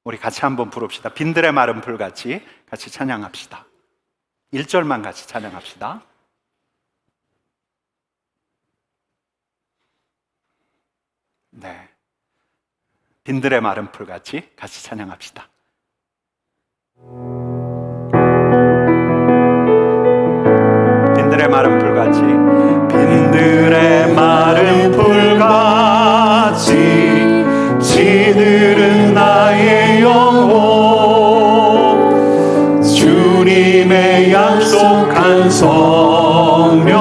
우리 같이 한번 부릅시다. 빈들의 마른 풀같이 같이 찬양합시다. 1절만 같이 찬양합시다. 네, 빈들의 마른 풀같이 같이 찬양합시다. 빈들의 마른 풀같이, 빈들의 마른 풀같이 시들은 나의 영혼, 주님의 약속한 성령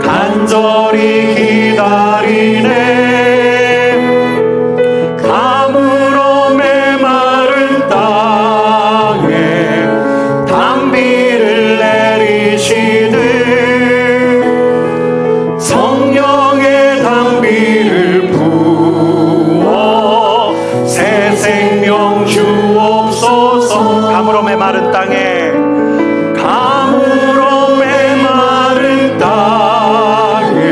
간절히 기다리네. 가물어 메마른 땅에 단비를 내리시듯 성령의 단비를 부어 새 생명 주옵소서. 가물어 메마른 땅에, 가물어 메마른 땅에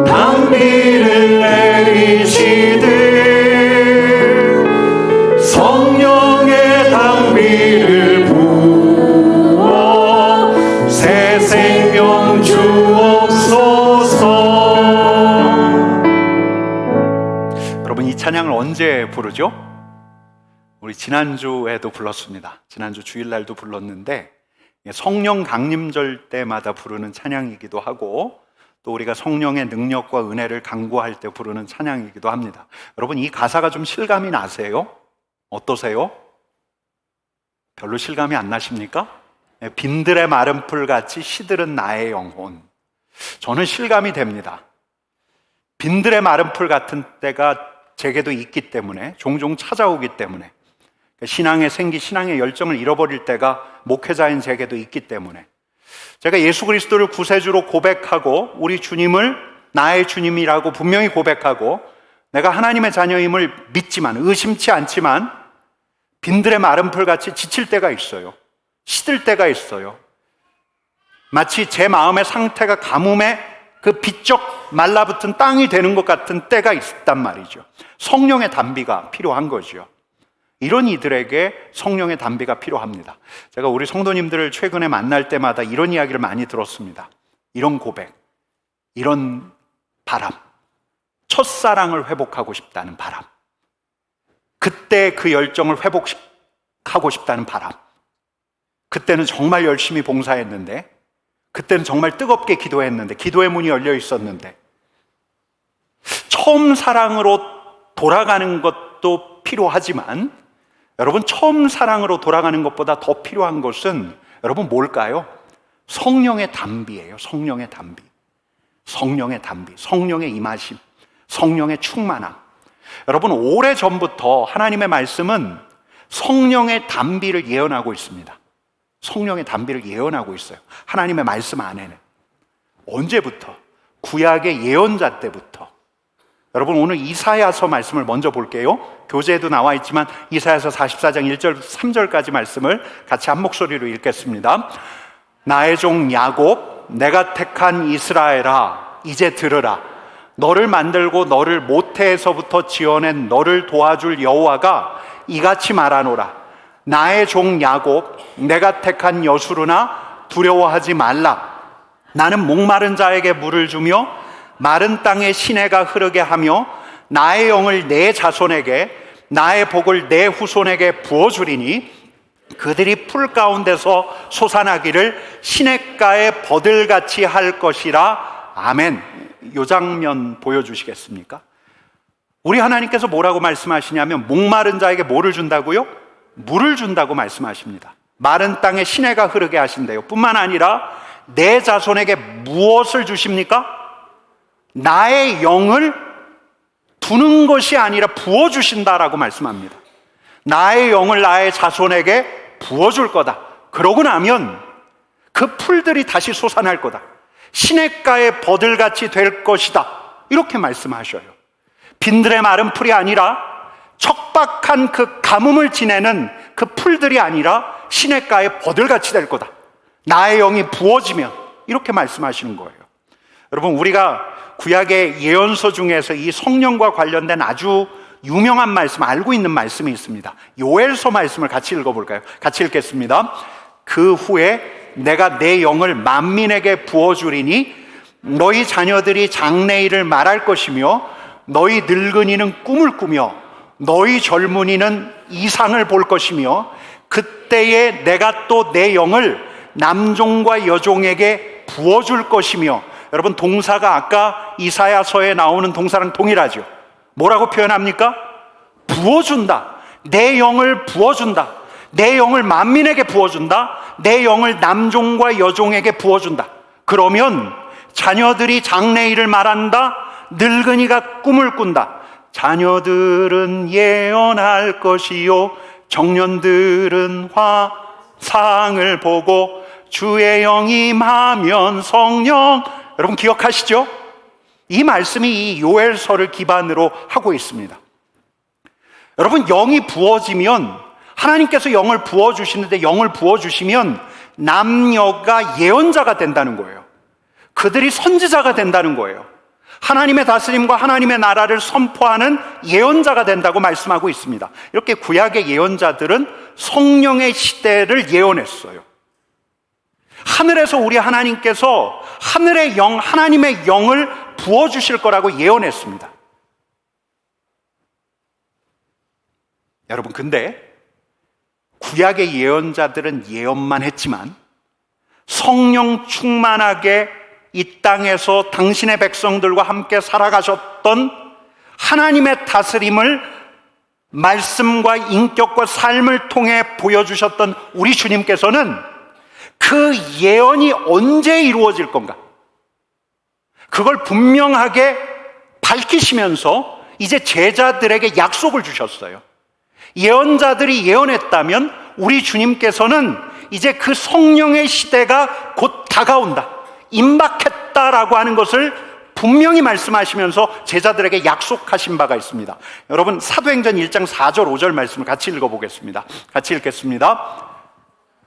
단비를 내리시듯 성령의 단비를 부어 새 생명 주옵소서. 여러분, 이 찬양을 언제 부르죠? 우리 지난주에도 불렀습니다. 지난주 주일날도 불렀는데 성령 강림절 때마다 부르는 찬양이기도 하고, 또 우리가 성령의 능력과 은혜를 간구할 때 부르는 찬양이기도 합니다. 여러분, 이 가사가 좀 실감이 나세요? 어떠세요? 별로 실감이 안 나십니까? 빈들의 마른 풀같이 시들은 나의 영혼. 저는 실감이 됩니다. 빈들의 마른 풀 같은 때가 제게도 있기 때문에, 종종 찾아오기 때문에, 신앙의 생기, 신앙의 열정을 잃어버릴 때가 목회자인 제게도 있기 때문에, 제가 예수 그리스도를 구세주로 고백하고 우리 주님을 나의 주님이라고 분명히 고백하고 내가 하나님의 자녀임을 믿지만, 의심치 않지만 빈들의 마른 풀같이 지칠 때가 있어요. 시들 때가 있어요. 마치 제 마음의 상태가 가뭄에 그 비쩍 말라붙은 땅이 되는 것 같은 때가 있단 말이죠. 성령의 단비가 필요한 거죠. 이런 이들에게 성령의 단비가 필요합니다. 제가 우리 성도님들을 최근에 만날 때마다 이런 이야기를 많이 들었습니다. 이런 고백, 이런 바람, 첫사랑을 회복하고 싶다는 바람, 그때 그 열정을 회복하고 싶다는 바람, 그때는 정말 열심히 봉사했는데, 그때는 정말 뜨겁게 기도했는데, 기도의 문이 열려 있었는데, 처음 사랑으로 돌아가는 것도 필요하지만, 여러분, 처음 사랑으로 돌아가는 것보다 더 필요한 것은 여러분 뭘까요? 성령의 단비예요. 성령의 단비. 성령의 단비, 성령의 임하심, 성령의 충만함. 여러분, 오래전부터 하나님의 말씀은 성령의 단비를 예언하고 있습니다. 성령의 단비를 예언하고 있어요. 하나님의 말씀 안에는. 언제부터? 구약의 예언자 때부터. 여러분, 오늘 이사야서 말씀을 먼저 볼게요. 교재에도 나와 있지만 이사야서 44장 1절 3절까지 말씀을 같이 한 목소리로 읽겠습니다. 나의 종 야곱, 내가 택한 이스라엘아, 이제 들으라. 너를 만들고 너를 모태에서부터 지어낸 너를 도와줄 여호와가 이같이 말하노라. 나의 종 야곱, 내가 택한 여수르나 두려워하지 말라. 나는 목마른 자에게 물을 주며 마른 땅에 시내가 흐르게 하며 나의 영을 내 자손에게, 나의 복을 내 후손에게 부어주리니 그들이 풀 가운데서 솟아나기를 시냇가에 버들같이 할 것이라. 아멘. 이 장면 보여주시겠습니까? 우리 하나님께서 뭐라고 말씀하시냐면, 목마른 자에게 뭐를 준다고요? 물을 준다고 말씀하십니다. 마른 땅에 시내가 흐르게 하신대요. 뿐만 아니라 내 자손에게 무엇을 주십니까? 나의 영을 두는 것이 아니라 부어주신다라고 말씀합니다. 나의 영을 나의 자손에게 부어줄 거다. 그러고 나면 그 풀들이 다시 솟아날 거다. 시냇가의 버들같이 될 것이다. 이렇게 말씀하셔요. 빈들의 마른 풀이 아니라, 척박한 그 가뭄을 지내는 그 풀들이 아니라 시냇가의 버들같이 될 거다. 나의 영이 부어지면, 이렇게 말씀하시는 거예요. 여러분, 우리가 구약의 예언서 중에서 이 성령과 관련된 아주 유명한 말씀, 알고 있는 말씀이 있습니다. 요엘서 말씀을 같이 읽어볼까요? 같이 읽겠습니다. 그 후에 내가 내 영을 만민에게 부어주리니 너희 자녀들이 장래일을 말할 것이며 너희 늙은이는 꿈을 꾸며 너희 젊은이는 이상을 볼 것이며 그때에 내가 또 내 영을 남종과 여종에게 부어줄 것이며, 여러분 동사가 아까 이사야서에 나오는 동사랑 동일하죠. 뭐라고 표현합니까? 부어준다. 내 영을 부어준다. 내 영을 만민에게 부어준다. 내 영을 남종과 여종에게 부어준다. 그러면 자녀들이 장래일을 말한다. 늙은이가 꿈을 꾼다. 자녀들은 예언할 것이요 청년들은 화상을 보고 주의 영이 임하면 성령, 여러분 기억하시죠? 이 말씀이 이 요엘서를 기반으로 하고 있습니다. 여러분 영이 부어지면, 하나님께서 영을 부어주시는데 영을 부어주시면 남녀가 예언자가 된다는 거예요. 그들이 선지자가 된다는 거예요. 하나님의 다스림과 하나님의 나라를 선포하는 예언자가 된다고 말씀하고 있습니다. 이렇게 구약의 예언자들은 성령의 시대를 예언했어요. 하늘에서 우리 하나님께서 하늘의 영, 하나님의 영을 부어주실 거라고 예언했습니다. 여러분, 근데 구약의 예언자들은 예언만 했지만 성령 충만하게 이 땅에서 당신의 백성들과 함께 살아가셨던 하나님의 다스림을 말씀과 인격과 삶을 통해 보여주셨던 우리 주님께서는 그 예언이 언제 이루어질 건가? 그걸 분명하게 밝히시면서 이제 제자들에게 약속을 주셨어요. 예언자들이 예언했다면 우리 주님께서는 이제 그 성령의 시대가 곧 다가온다, 임박했다라고 하는 것을 분명히 말씀하시면서 제자들에게 약속하신 바가 있습니다. 여러분 사도행전 1장 4절 5절 말씀을 같이 읽어보겠습니다. 같이 읽겠습니다.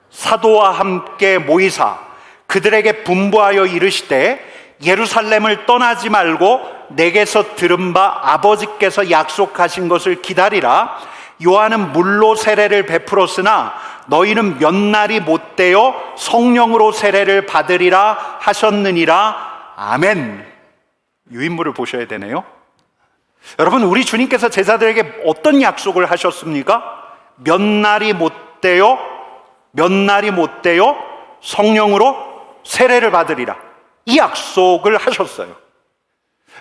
사도와 함께 모이사 그들에게 분부하여 이르시되 예루살렘을 떠나지 말고 내게서 들은 바 아버지께서 약속하신 것을 기다리라. 요한은 물로 세례를 베풀었으나 너희는 몇 날이 못되어 성령으로 세례를 받으리라 하셨느니라. 아멘. 유인물을 보셔야 되네요. 여러분 우리 주님께서 제자들에게 어떤 약속을 하셨습니까? 몇 날이 못되어 성령으로 세례를 받으리라, 이 약속을 하셨어요.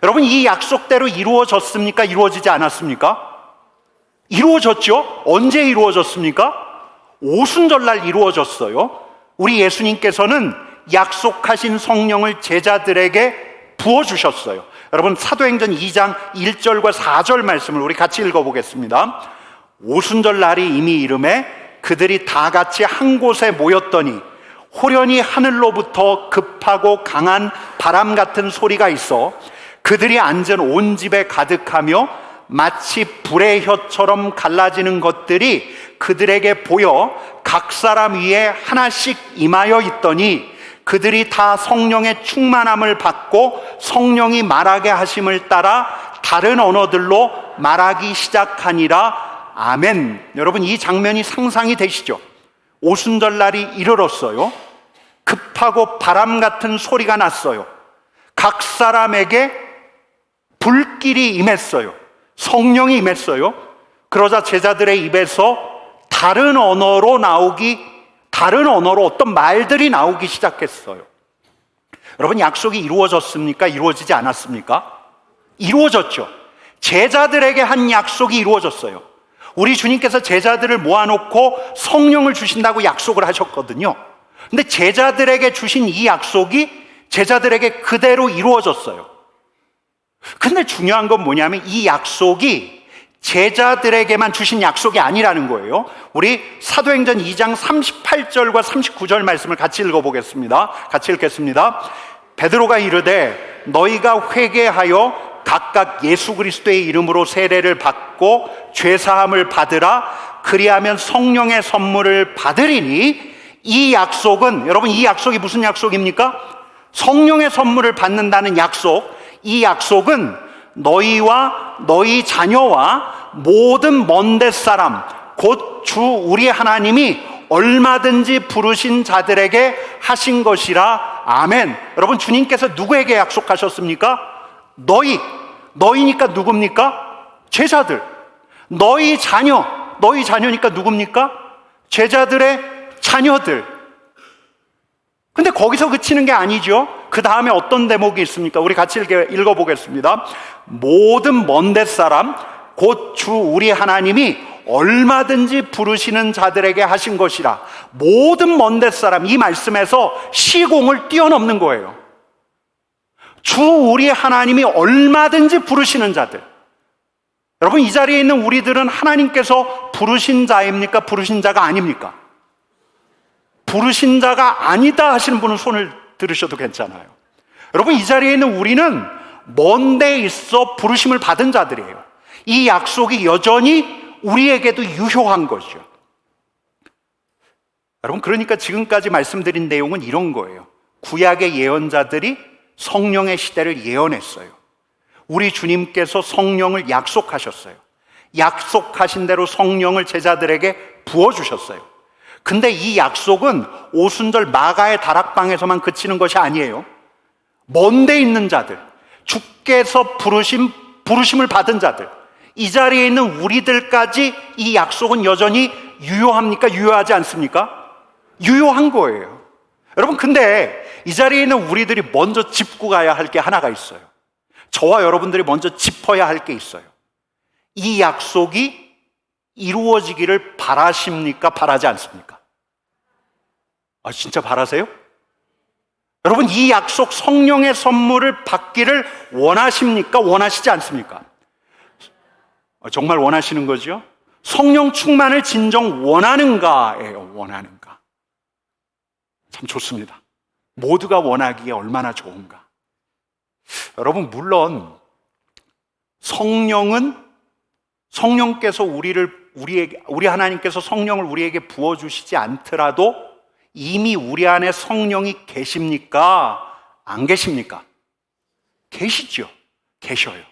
여러분 이 약속대로 이루어졌습니까? 이루어지지 않았습니까? 이루어졌죠. 언제 이루어졌습니까? 오순절날 이루어졌어요. 우리 예수님께서는 약속하신 성령을 제자들에게 부어주셨어요. 여러분 사도행전 2장 1절과 4절 말씀을 우리 같이 읽어보겠습니다. 오순절날이 이미 이름에 그들이 다 같이 한 곳에 모였더니 호련히 하늘로부터 급하고 강한 바람 같은 소리가 있어 그들이 앉은 온 집에 가득하며 마치 불의 혀처럼 갈라지는 것들이 그들에게 보여 각 사람 위에 하나씩 임하여 있더니 그들이 다 성령의 충만함을 받고 성령이 말하게 하심을 따라 다른 언어들로 말하기 시작하니라. 아멘. 여러분 이 장면이 상상이 되시죠? 오순절날이 이르렀어요. 급하고 바람 같은 소리가 났어요. 각 사람에게 불길이 임했어요. 성령이 임했어요. 그러자 제자들의 입에서 다른 언어로 어떤 말들이 나오기 시작했어요. 여러분 약속이 이루어졌습니까? 이루어지지 않았습니까? 이루어졌죠. 제자들에게 한 약속이 이루어졌어요. 우리 주님께서 제자들을 모아놓고 성령을 주신다고 약속을 하셨거든요. 근데 제자들에게 주신 이 약속이 제자들에게 그대로 이루어졌어요. 근데 중요한 건 뭐냐면 이 약속이 제자들에게만 주신 약속이 아니라는 거예요. 우리 사도행전 2장 38절과 39절 말씀을 같이 읽어보겠습니다. 같이 읽겠습니다. 베드로가 이르되 너희가 회개하여 각각 예수 그리스도의 이름으로 세례를 받고 죄사함을 받으라. 그리하면 성령의 선물을 받으리니. 이 약속은, 여러분 이 약속이 무슨 약속입니까? 성령의 선물을 받는다는 약속. 이 약속은 너희와 너희 자녀와 모든 먼데 사람 곧 주 우리 하나님이 얼마든지 부르신 자들에게 하신 것이라. 아멘. 여러분, 주님께서 누구에게 약속하셨습니까? 너희니까 누굽니까? 제자들. 너희 자녀니까 누굽니까? 제자들의 자녀들. 근데 거기서 그치는 게 아니죠. 그 다음에 어떤 대목이 있습니까? 우리 같이 읽어보겠습니다. 모든 먼데 사람 곧 주 우리 하나님이 얼마든지 부르시는 자들에게 하신 것이라. 모든 먼데 사람, 이 말씀에서 시공을 뛰어넘는 거예요. 주 우리 하나님이 얼마든지 부르시는 자들. 여러분, 이 자리에 있는 우리들은 하나님께서 부르신 자입니까? 부르신 자가 아닙니까? 부르신 자가 아니다 하시는 분은 손을 들으셔도 괜찮아요. 여러분, 이 자리에 있는 우리는 먼 데 있어 부르심을 받은 자들이에요. 이 약속이 여전히 우리에게도 유효한 거죠. 여러분, 그러니까 지금까지 말씀드린 내용은 이런 거예요. 구약의 예언자들이 성령의 시대를 예언했어요. 우리 주님께서 성령을 약속하셨어요. 약속하신 대로 성령을 제자들에게 부어주셨어요. 근데 이 약속은 오순절 마가의 다락방에서만 그치는 것이 아니에요. 먼 데 있는 자들, 주께서 부르심을 받은 자들, 이 자리에 있는 우리들까지 이 약속은 여전히 유효합니까? 유효하지 않습니까? 유효한 거예요. 여러분, 근데 이 자리에 있는 우리들이 먼저 짚고 가야 할 게 하나가 있어요. 저와 여러분들이 먼저 짚어야 할 게 있어요. 이 약속이 이루어지기를 바라십니까? 바라지 않습니까? 진짜 바라세요? 여러분, 이 약속 성령의 선물을 받기를 원하십니까? 원하시지 않습니까? 정말 원하시는 거죠? 성령 충만을 진정 원하는가예요. 원하는가. 참 좋습니다. 모두가 원하기에 얼마나 좋은가. 여러분, 물론 성령께서 우리 하나님께서 성령을 우리에게 부어주시지 않더라도 이미 우리 안에 성령이 계십니까? 안 계십니까? 계시죠. 계셔요.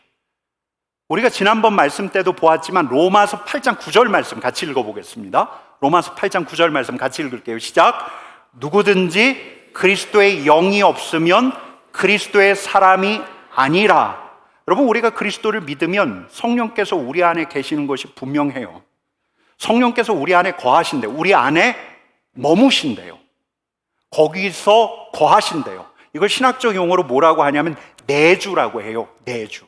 우리가 지난번 말씀 때도 보았지만 로마서 8장 9절 말씀 같이 읽어보겠습니다. 로마서 8장 9절 말씀 같이 읽을게요. 시작. 누구든지 그리스도의 영이 없으면 그리스도의 사람이 아니라. 여러분, 우리가 그리스도를 믿으면 성령께서 우리 안에 계시는 것이 분명해요. 성령께서 우리 안에 거하신대요. 우리 안에 머무신대요. 거기서 거하신대요. 이걸 신학적 용어로 뭐라고 하냐면 내주라고 해요. 내주.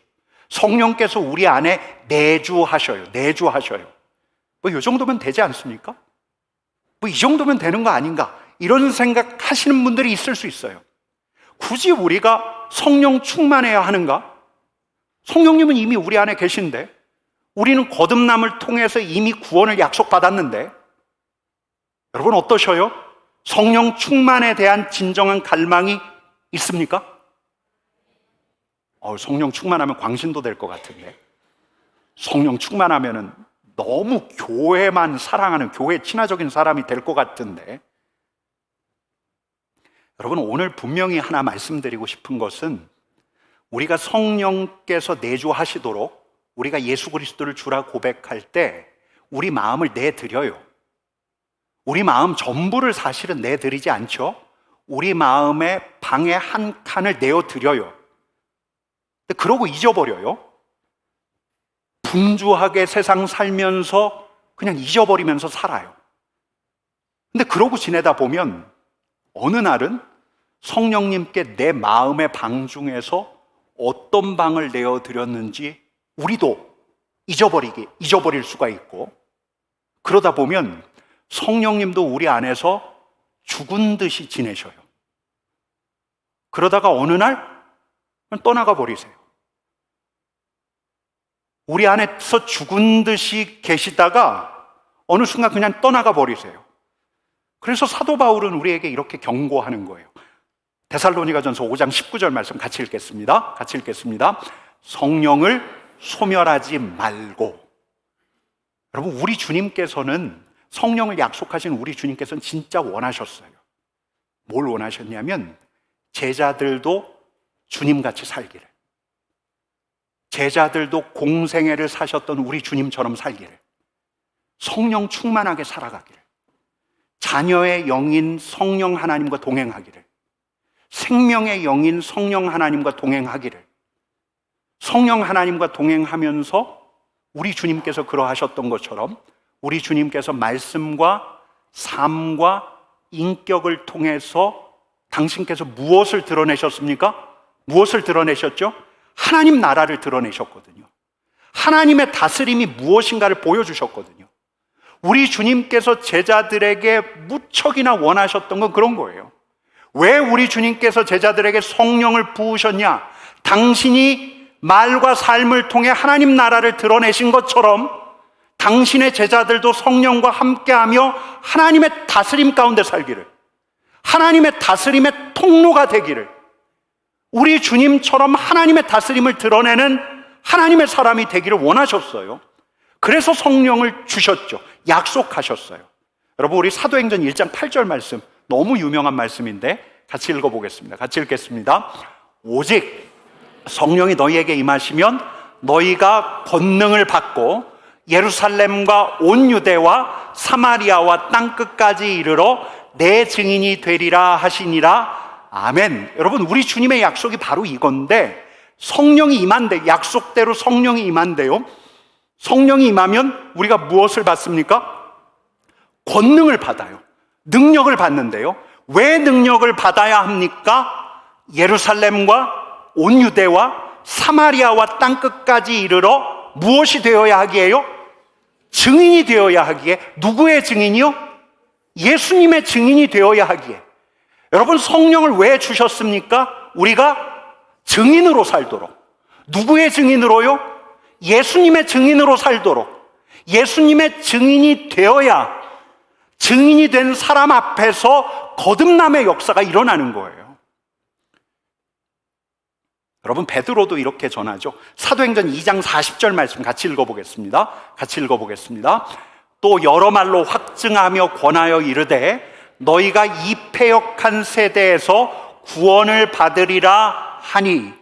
성령께서 우리 안에 내주하셔요. 내주하셔요. 이 정도면 되지 않습니까? 이 정도면 되는 거 아닌가? 이런 생각하시는 분들이 있을 수 있어요. 굳이 우리가 성령 충만해야 하는가? 성령님은 이미 우리 안에 계신데, 우리는 거듭남을 통해서 이미 구원을 약속받았는데, 여러분 어떠셔요? 성령 충만에 대한 진정한 갈망이 있습니까? 성령 충만하면 광신도 될 것 같은데, 성령 충만하면은 너무 교회만 사랑하는 교회 친화적인 사람이 될 것 같은데, 여러분 오늘 분명히 하나 말씀드리고 싶은 것은 우리가 성령께서 내주하시도록 우리가 예수 그리스도를 주라 고백할 때 우리 마음을 내드려요. 우리 마음 전부를 사실은 내드리지 않죠. 우리 마음의 방의 한 칸을 내어드려요. 근데 그러고 잊어버려요. 분주하게 세상 살면서 그냥 잊어버리면서 살아요. 근데 그러고 지내다 보면 어느 날은 성령님께 내 마음의 방 중에서 어떤 방을 내어드렸는지 우리도 잊어버릴 수가 있고, 그러다 보면 성령님도 우리 안에서 죽은 듯이 지내셔요. 그러다가 어느 날 떠나가 버리세요. 우리 안에서 죽은 듯이 계시다가 어느 순간 그냥 떠나가 버리세요. 그래서 사도 바울은 우리에게 이렇게 경고하는 거예요. 데살로니가전서 5장 19절 말씀 같이 읽겠습니다. 성령을 소멸하지 말고. 여러분, 우리 주님께서는, 성령을 약속하신 우리 주님께서는 진짜 원하셨어요. 뭘 원하셨냐면 제자들도 주님같이 살기를. 제자들도 공생애를 사셨던 우리 주님처럼 살기를, 성령 충만하게 살아가기를, 자녀의 영인 성령 하나님과 동행하기를, 생명의 영인 성령 하나님과 동행하기를, 성령 하나님과 동행하면서 우리 주님께서 그러하셨던 것처럼 우리 주님께서 말씀과 삶과 인격을 통해서 당신께서 무엇을 드러내셨습니까? 무엇을 드러내셨죠? 하나님 나라를 드러내셨거든요. 하나님의 다스림이 무엇인가를 보여주셨거든요. 우리 주님께서 제자들에게 무척이나 원하셨던 건 그런 거예요. 왜 우리 주님께서 제자들에게 성령을 부으셨냐? 당신이 말과 삶을 통해 하나님 나라를 드러내신 것처럼 당신의 제자들도 성령과 함께하며 하나님의 다스림 가운데 살기를, 하나님의 다스림의 통로가 되기를, 우리 주님처럼 하나님의 다스림을 드러내는 하나님의 사람이 되기를 원하셨어요. 그래서 성령을 주셨죠. 약속하셨어요. 여러분, 우리 사도행전 1장 8절 말씀, 너무 유명한 말씀인데 같이 읽어보겠습니다. 같이 읽겠습니다. 오직 성령이 너희에게 임하시면 너희가 권능을 받고 예루살렘과 온 유대와 사마리아와 땅끝까지 이르러 내 증인이 되리라 하시니라. 아멘. 여러분, 우리 주님의 약속이 바로 이건데, 성령이 임한대, 약속대로 성령이 임한대요. 성령이 임하면 우리가 무엇을 받습니까? 권능을 받아요. 능력을 받는데요. 왜 능력을 받아야 합니까? 예루살렘과 온 유대와 사마리아와 땅끝까지 이르러 무엇이 되어야 하기에요? 증인이 되어야 하기에. 누구의 증인이요? 예수님의 증인이 되어야 하기에. 여러분, 성령을 왜 주셨습니까? 우리가 증인으로 살도록. 누구의 증인으로요? 예수님의 증인으로 살도록. 예수님의 증인이 되어야 증인이 된 사람 앞에서 거듭남의 역사가 일어나는 거예요. 여러분, 베드로도 이렇게 전하죠. 사도행전 2장 40절 말씀 같이 읽어보겠습니다. 같이 읽어보겠습니다. 또 여러 말로 확증하며 권하여 이르되 너희가 이 패역한 세대에서 구원을 받으리라 하니.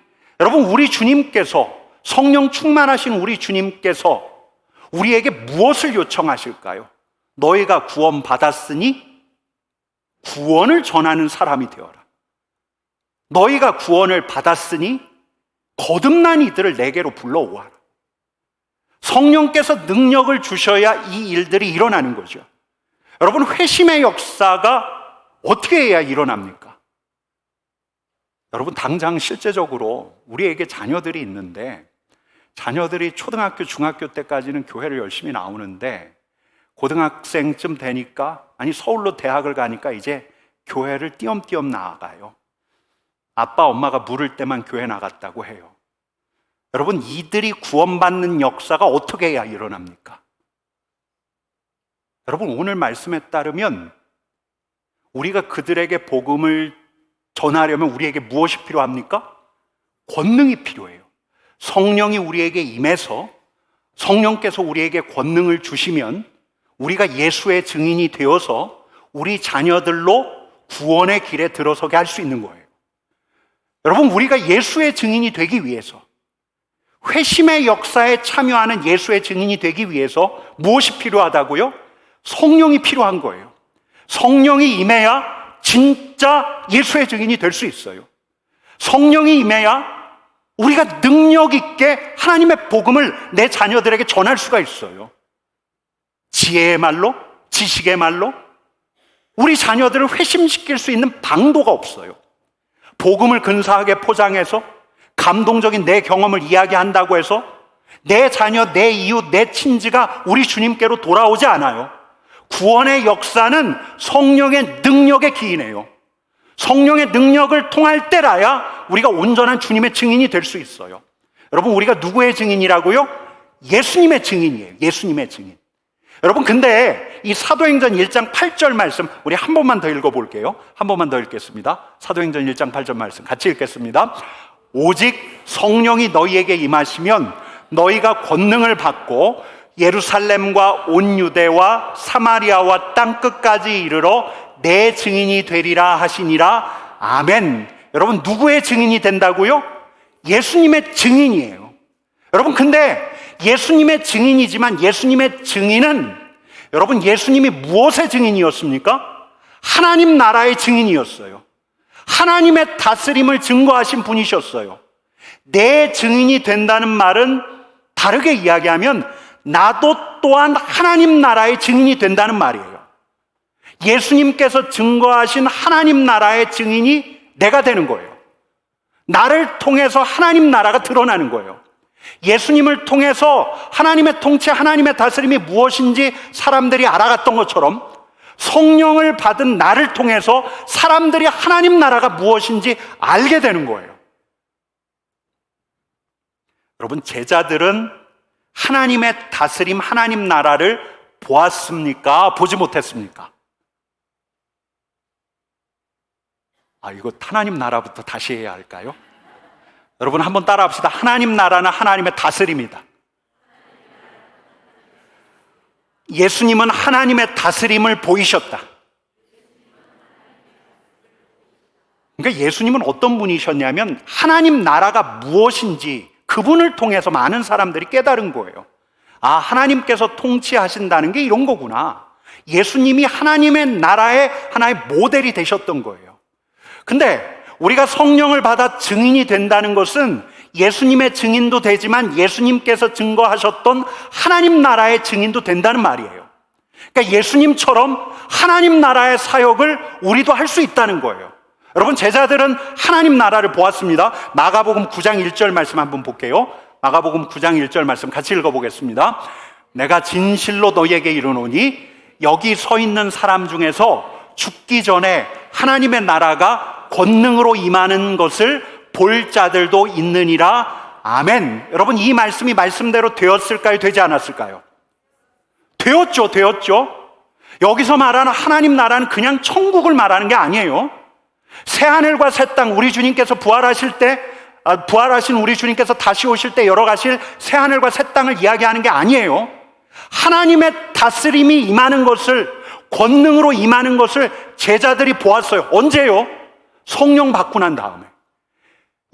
여러분, 우리 주님께서, 성령 충만하신 우리 주님께서 우리에게 무엇을 요청하실까요? 너희가 구원 받았으니 구원을 전하는 사람이 되어라. 너희가 구원을 받았으니 거듭난 이들을 내게로 불러오아라. 성령께서 능력을 주셔야 이 일들이 일어나는 거죠. 여러분, 회심의 역사가 어떻게 해야 일어납니까? 여러분, 당장 실제적으로 우리에게 자녀들이 있는데, 자녀들이 초등학교, 중학교 때까지는 교회를 열심히 나오는데 고등학생쯤 되니까, 아니 서울로 대학을 가니까 이제 교회를 띄엄띄엄 나아가요. 아빠, 엄마가 물을 때만 교회 나갔다고 해요. 여러분, 이들이 구원받는 역사가 어떻게 해야 일어납니까? 여러분, 오늘 말씀에 따르면 우리가 그들에게 복음을 전하려면 우리에게 무엇이 필요합니까? 권능이 필요해요. 성령이 우리에게 임해서 성령께서 우리에게 권능을 주시면 우리가 예수의 증인이 되어서 우리 자녀들로 구원의 길에 들어서게 할 수 있는 거예요. 여러분, 우리가 예수의 증인이 되기 위해서, 회심의 역사에 참여하는 예수의 증인이 되기 위해서 무엇이 필요하다고요? 성령이 필요한 거예요. 성령이 임해야 진짜 예수의 증인이 될 수 있어요. 성령이 임해야 우리가 능력 있게 하나님의 복음을 내 자녀들에게 전할 수가 있어요. 지혜의 말로, 지식의 말로 우리 자녀들을 회심시킬 수 있는 방도가 없어요. 복음을 근사하게 포장해서 감동적인 내 경험을 이야기한다고 해서 내 자녀, 내 이웃, 내 친지가 우리 주님께로 돌아오지 않아요. 구원의 역사는 성령의 능력에 기인해요. 성령의 능력을 통할 때라야 우리가 온전한 주님의 증인이 될 수 있어요. 여러분, 우리가 누구의 증인이라고요? 예수님의 증인이에요. 예수님의 증인. 여러분, 근데 이 사도행전 1장 8절 말씀 우리 한 번만 더 읽어볼게요. 한 번만 더 읽겠습니다. 사도행전 1장 8절 말씀 같이 읽겠습니다. 오직 성령이 너희에게 임하시면 너희가 권능을 받고 예루살렘과 온 유대와 사마리아와 땅끝까지 이르러 내 증인이 되리라 하시니라. 아멘. 여러분, 누구의 증인이 된다고요? 예수님의 증인이에요. 여러분, 근데 예수님의 증인이지만 예수님의 증인은 여러분, 예수님이 무엇의 증인이었습니까? 하나님 나라의 증인이었어요. 하나님의 다스림을 증거하신 분이셨어요. 내 증인이 된다는 말은 다르게 이야기하면 나도 또한 하나님 나라의 증인이 된다는 말이에요. 예수님께서 증거하신 하나님 나라의 증인이 내가 되는 거예요. 나를 통해서 하나님 나라가 드러나는 거예요. 예수님을 통해서 하나님의 통치, 하나님의 다스림이 무엇인지 사람들이 알아갔던 것처럼 성령을 받은 나를 통해서 사람들이 하나님 나라가 무엇인지 알게 되는 거예요. 여러분, 제자들은 하나님의 다스림, 하나님 나라를 보았습니까? 보지 못했습니까? 이거 하나님 나라부터 다시 해야 할까요? 여러분, 한번 따라 합시다. 하나님 나라는 하나님의 다스림이다. 예수님은 하나님의 다스림을 보이셨다. 그러니까 예수님은 어떤 분이셨냐면 하나님 나라가 무엇인지 그분을 통해서 많은 사람들이 깨달은 거예요. 하나님께서 통치하신다는 게 이런 거구나. 예수님이 하나님의 나라의 하나의 모델이 되셨던 거예요. 근데 우리가 성령을 받아 증인이 된다는 것은 예수님의 증인도 되지만 예수님께서 증거하셨던 하나님 나라의 증인도 된다는 말이에요. 그러니까 예수님처럼 하나님 나라의 사역을 우리도 할 수 있다는 거예요. 여러분, 제자들은 하나님 나라를 보았습니다. 마가복음 9장 1절 말씀 한번 볼게요. 마가복음 9장 1절 말씀 같이 읽어보겠습니다. 내가 진실로 너희에게 이르노니 여기 서 있는 사람 중에서 죽기 전에 하나님의 나라가 권능으로 임하는 것을 볼 자들도 있느니라. 아멘. 여러분, 이 말씀이 말씀대로 되었을까요? 되지 않았을까요? 되었죠. 여기서 말하는 하나님 나라는 그냥 천국을 말하는 게 아니에요. 새하늘과 새 땅, 우리 주님께서 부활하실 때, 부활하신 우리 주님께서 다시 오실 때 열어가실 새하늘과 새 땅을 이야기하는 게 아니에요. 하나님의 다스림이 임하는 것을, 권능으로 임하는 것을 제자들이 보았어요. 언제요? 성령 받고 난 다음에.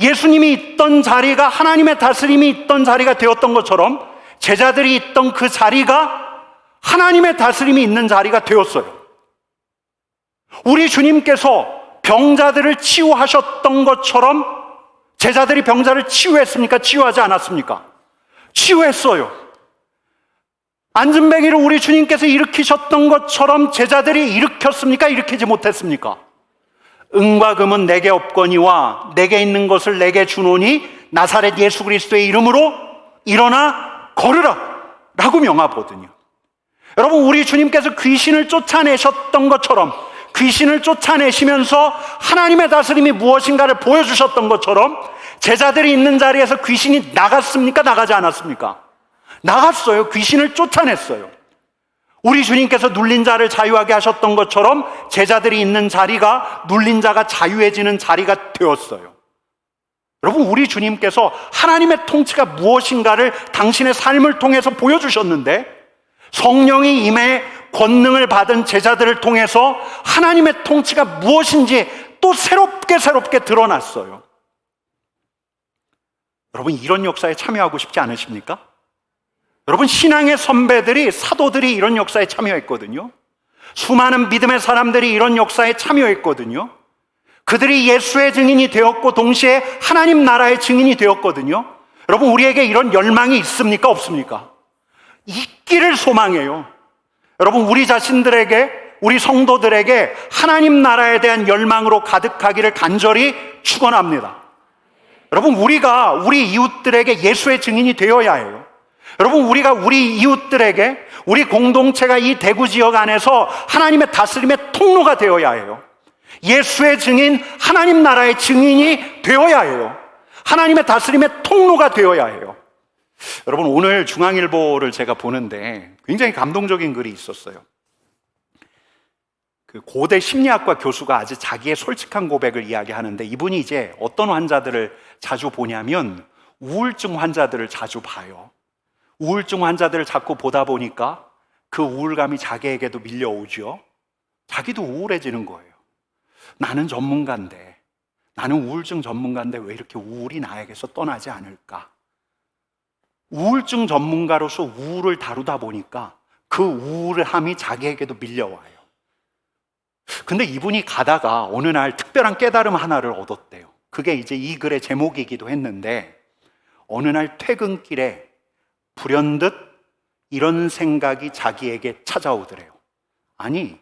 예수님이 있던 자리가 하나님의 다스림이 있던 자리가 되었던 것처럼 제자들이 있던 그 자리가 하나님의 다스림이 있는 자리가 되었어요. 우리 주님께서 병자들을 치유하셨던 것처럼 제자들이 병자를 치유했습니까? 치유하지 않았습니까? 치유했어요. 안진뱅이를 우리 주님께서 일으키셨던 것처럼 제자들이 일으켰습니까? 일으키지 못했습니까? 은과 금은 내게 없거니와 내게 있는 것을 내게 주노니 나사렛 예수 그리스도의 이름으로 일어나 걸으라 라고 명하거든요. 여러분, 우리 주님께서 귀신을 쫓아내셨던 것처럼, 귀신을 쫓아내시면서 하나님의 다스림이 무엇인가를 보여주셨던 것처럼 제자들이 있는 자리에서 귀신이 나갔습니까? 나가지 않았습니까? 나갔어요. 귀신을 쫓아냈어요. 우리 주님께서 눌린 자를 자유하게 하셨던 것처럼 제자들이 있는 자리가 눌린 자가 자유해지는 자리가 되었어요. 여러분, 우리 주님께서 하나님의 통치가 무엇인가를 당신의 삶을 통해서 보여주셨는데 성령이 임해 권능을 받은 제자들을 통해서 하나님의 통치가 무엇인지 또 새롭게 드러났어요. 여러분, 이런 역사에 참여하고 싶지 않으십니까? 여러분, 신앙의 선배들이, 사도들이 이런 역사에 참여했거든요. 수많은 믿음의 사람들이 이런 역사에 참여했거든요. 그들이 예수의 증인이 되었고 동시에 하나님 나라의 증인이 되었거든요. 여러분, 우리에게 이런 열망이 있습니까? 없습니까? 있기를 소망해요. 여러분, 우리 자신들에게, 우리 성도들에게 하나님 나라에 대한 열망으로 가득하기를 간절히 축원합니다. 여러분, 우리가 우리 이웃들에게 예수의 증인이 되어야 해요. 여러분, 우리가 우리 이웃들에게, 우리 공동체가 이 대구 지역 안에서 하나님의 다스림의 통로가 되어야 해요. 예수의 증인, 하나님 나라의 증인이 되어야 해요. 하나님의 다스림의 통로가 되어야 해요. 여러분, 오늘 중앙일보를 제가 보는데 굉장히 감동적인 글이 있었어요. 그 고대 심리학과 교수가 아주 자기의 솔직한 고백을 이야기하는데, 이분이 이제 어떤 환자들을 자주 보냐면 우울증 환자들을 자주 봐요. 우울증 환자들을 자꾸 보다 보니까 그 우울감이 자기에게도 밀려오죠. 자기도 우울해지는 거예요. 나는 전문가인데, 나는 우울증 전문가인데 왜 이렇게 우울이 나에게서 떠나지 않을까? 우울증 전문가로서 우울을 다루다 보니까 그 우울함이 자기에게도 밀려와요. 근데 이분이 가다가 어느 날 특별한 깨달음 하나를 얻었대요. 그게 이제 이 글의 제목이기도 했는데, 어느 날 퇴근길에 불현듯 이런 생각이 자기에게 찾아오더래요. 아니,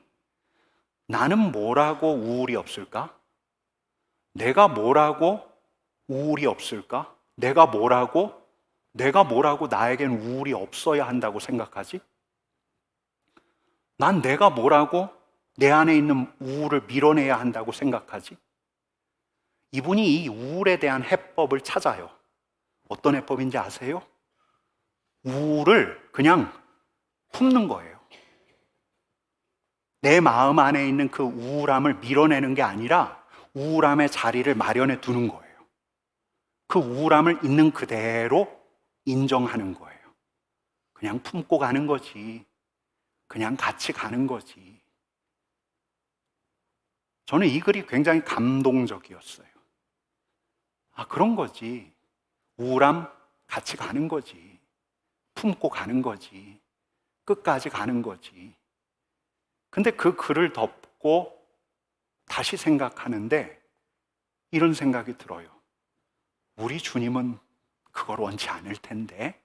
나는 뭐라고 우울이 없을까? 내가 뭐라고 우울이 없을까? 내가 뭐라고 나에겐 우울이 없어야 한다고 생각하지? 난 내가 뭐라고 내 안에 있는 우울을 밀어내야 한다고 생각하지? 이분이 이 우울에 대한 해법을 찾아요. 어떤 해법인지 아세요? 우울을 그냥 품는 거예요. 내 마음 안에 있는 그 우울함을 밀어내는 게 아니라 우울함의 자리를 마련해 두는 거예요. 그 우울함을 있는 그대로 인정하는 거예요. 그냥 품고 가는 거지. 그냥 같이 가는 거지. 저는 이 글이 굉장히 감동적이었어요. 아, 그런 거지. 우울함 같이 가는 거지. 품고 가는 거지. 끝까지 가는 거지. 근데 그 글을 덮고 다시 생각하는데 이런 생각이 들어요. 우리 주님은 그걸 원치 않을 텐데,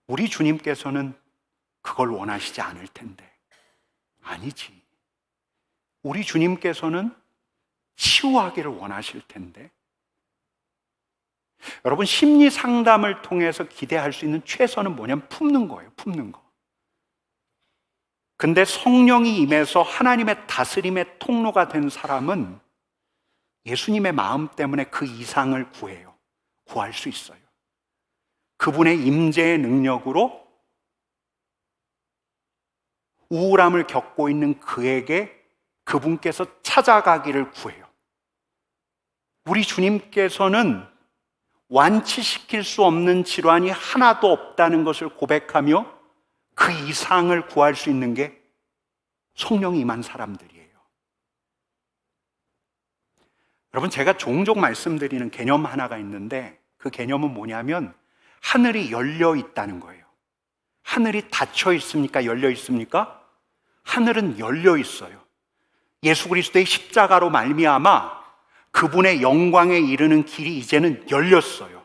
우리 주님께서는 그걸 원하시지 않을 텐데. 아니지. 우리 주님께서는 치유하기를 원하실 텐데. 여러분, 심리 상담을 통해서 기대할 수 있는 최선은 뭐냐면 품는 거예요. 품는 거. 근데 성령이 임해서 하나님의 다스림의 통로가 된 사람은 예수님의 마음 때문에 그 이상을 구해요. 구할 수 있어요. 그분의 임재의 능력으로 우울함을 겪고 있는 그에게 그분께서 찾아가기를 구해요. 우리 주님께서는 완치시킬 수 없는 질환이 하나도 없다는 것을 고백하며 그 이상을 구할 수 있는 게 성령이 임한 사람들이에요. 여러분, 제가 종종 말씀드리는 개념 하나가 있는데 그 개념은 뭐냐면 하늘이 열려 있다는 거예요. 하늘이 닫혀 있습니까? 열려 있습니까? 하늘은 열려 있어요. 예수 그리스도의 십자가로 말미암아 그분의 영광에 이르는 길이 이제는 열렸어요.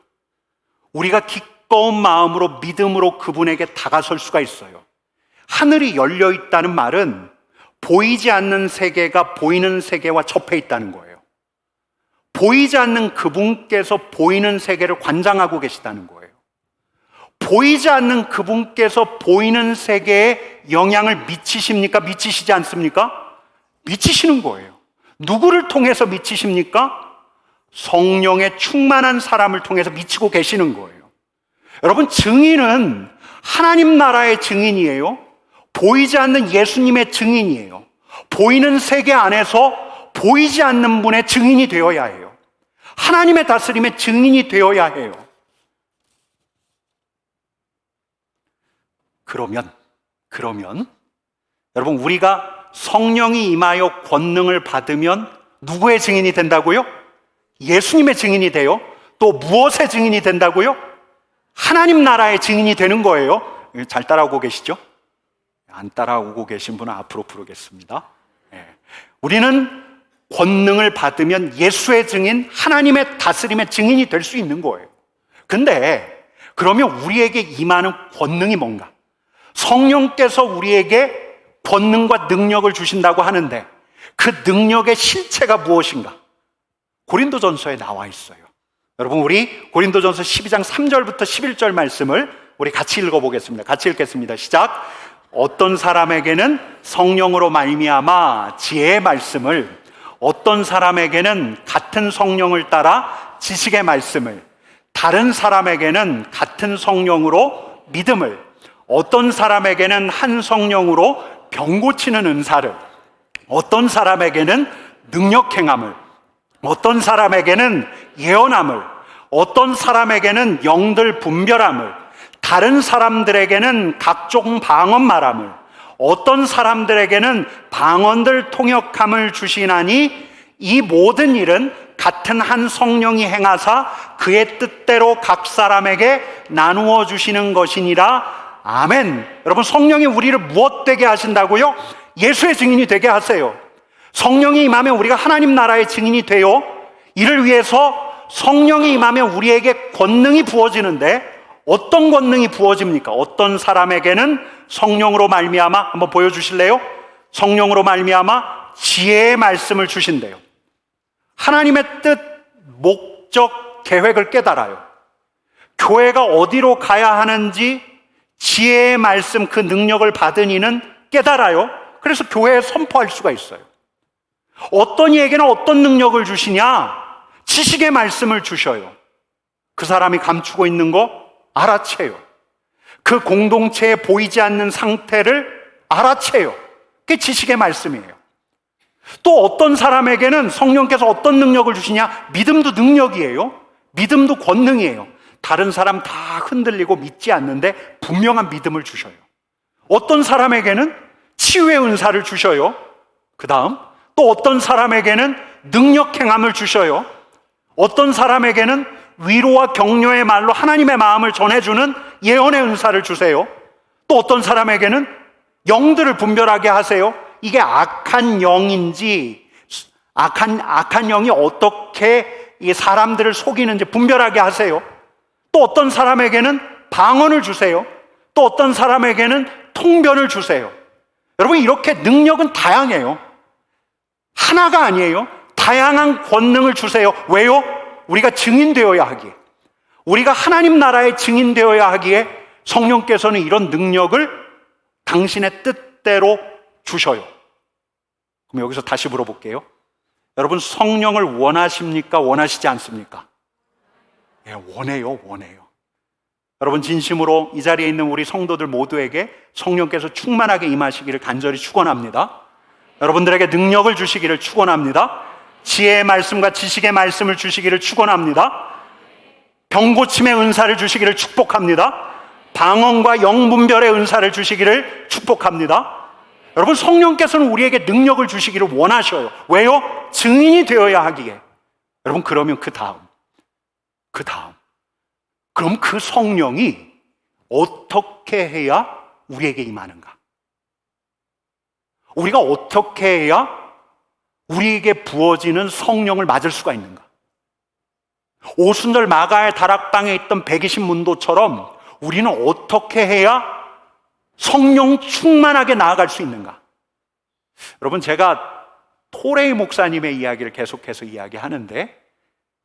우리가 기꺼운 마음으로 믿음으로 그분에게 다가설 수가 있어요. 하늘이 열려 있다는 말은 보이지 않는 세계가 보이는 세계와 접해 있다는 거예요. 보이지 않는 그분께서 보이는 세계를 관장하고 계시다는 거예요. 보이지 않는 그분께서 보이는 세계에 영향을 미치십니까? 미치시지 않습니까? 미치시는 거예요. 누구를 통해서 미치십니까? 성령의 충만한 사람을 통해서 미치고 계시는 거예요. 여러분, 증인은 하나님 나라의 증인이에요. 보이지 않는 예수님의 증인이에요. 보이는 세계 안에서 보이지 않는 분의 증인이 되어야 해요. 하나님의 다스림의 증인이 되어야 해요. 그러면 여러분, 우리가 성령이 임하여 권능을 받으면 누구의 증인이 된다고요? 예수님의 증인이 돼요. 또 무엇의 증인이 된다고요? 하나님 나라의 증인이 되는 거예요. 잘 따라오고 계시죠? 안 따라오고 계신 분은 앞으로 부르겠습니다. 우리는 권능을 받으면 예수의 증인, 하나님의 다스림의 증인이 될 수 있는 거예요. 근데 그러면 우리에게 임하는 권능이 뭔가? 성령께서 우리에게 권능과 능력을 주신다고 하는데 그 능력의 실체가 무엇인가? 고린도전서에 나와 있어요. 여러분, 우리 고린도전서 12장 3절부터 11절 말씀을 우리 같이 읽어보겠습니다. 같이 읽겠습니다. 시작. 어떤 사람에게는 성령으로 말미암아 지혜의 말씀을, 어떤 사람에게는 같은 성령을 따라 지식의 말씀을, 다른 사람에게는 같은 성령으로 믿음을, 어떤 사람에게는 한 성령으로 병 고치는 은사를, 어떤 사람에게는 능력 행함을, 어떤 사람에게는 예언함을, 어떤 사람에게는 영들 분별함을, 다른 사람들에게는 각종 방언 말함을, 어떤 사람들에게는 방언들 통역함을 주시나니 이 모든 일은 같은 한 성령이 행하사 그의 뜻대로 각 사람에게 나누어 주시는 것이니라. 아멘. 여러분, 성령이 우리를 무엇 되게 하신다고요? 예수의 증인이 되게 하세요. 성령이 임하면 우리가 하나님 나라의 증인이 돼요. 이를 위해서 성령이 임하면 우리에게 권능이 부어지는데, 어떤 권능이 부어집니까? 어떤 사람에게는 성령으로 말미암아, 한번 보여주실래요? 성령으로 말미암아 지혜의 말씀을 주신대요. 하나님의 뜻, 목적, 계획을 깨달아요. 교회가 어디로 가야 하는지 지혜의 말씀, 그 능력을 받은 이는 깨달아요. 그래서 교회에 선포할 수가 있어요. 어떤 이에게는 어떤 능력을 주시냐? 지식의 말씀을 주셔요. 그 사람이 감추고 있는 거 알아채요. 그 공동체에 보이지 않는 상태를 알아채요. 그게 지식의 말씀이에요. 또 어떤 사람에게는 성령께서 어떤 능력을 주시냐? 믿음도 능력이에요. 믿음도 권능이에요. 다른 사람 다 흔들리고 믿지 않는데 분명한 믿음을 주셔요. 어떤 사람에게는 치유의 은사를 주셔요. 그 다음 또 어떤 사람에게는 능력 행함을 주셔요. 어떤 사람에게는 위로와 격려의 말로 하나님의 마음을 전해주는 예언의 은사를 주세요. 또 어떤 사람에게는 영들을 분별하게 하세요. 이게 악한 영인지, 악한 영이 어떻게 이 사람들을 속이는지 분별하게 하세요. 또 어떤 사람에게는 방언을 주세요. 또 어떤 사람에게는 통변을 주세요. 여러분, 이렇게 능력은 다양해요. 하나가 아니에요. 다양한 권능을 주세요. 왜요? 우리가 증인되어야 하기에, 우리가 하나님 나라의 증인되어야 하기에 성령께서는 이런 능력을 당신의 뜻대로 주셔요. 그럼 여기서 다시 물어볼게요. 여러분, 성령을 원하십니까? 원하시지 않습니까? 예, 원해요. 여러분, 진심으로 이 자리에 있는 우리 성도들 모두에게 성령께서 충만하게 임하시기를 간절히 축원합니다. 여러분들에게 능력을 주시기를 축원합니다. 지혜의 말씀과 지식의 말씀을 주시기를 축원합니다. 병고침의 은사를 주시기를 축복합니다. 방언과 영분별의 은사를 주시기를 축복합니다. 여러분, 성령께서는 우리에게 능력을 주시기를 원하셔요. 왜요? 증인이 되어야 하기에. 여러분, 그러면 그 다음 그럼 그 성령이 어떻게 해야 우리에게 임하는가? 우리가 어떻게 해야 우리에게 부어지는 성령을 맞을 수가 있는가? 오순절 마가의 다락방에 있던 120문도처럼 우리는 어떻게 해야 성령 충만하게 나아갈 수 있는가? 여러분, 제가 토레이 목사님의 이야기를 계속해서 이야기하는데,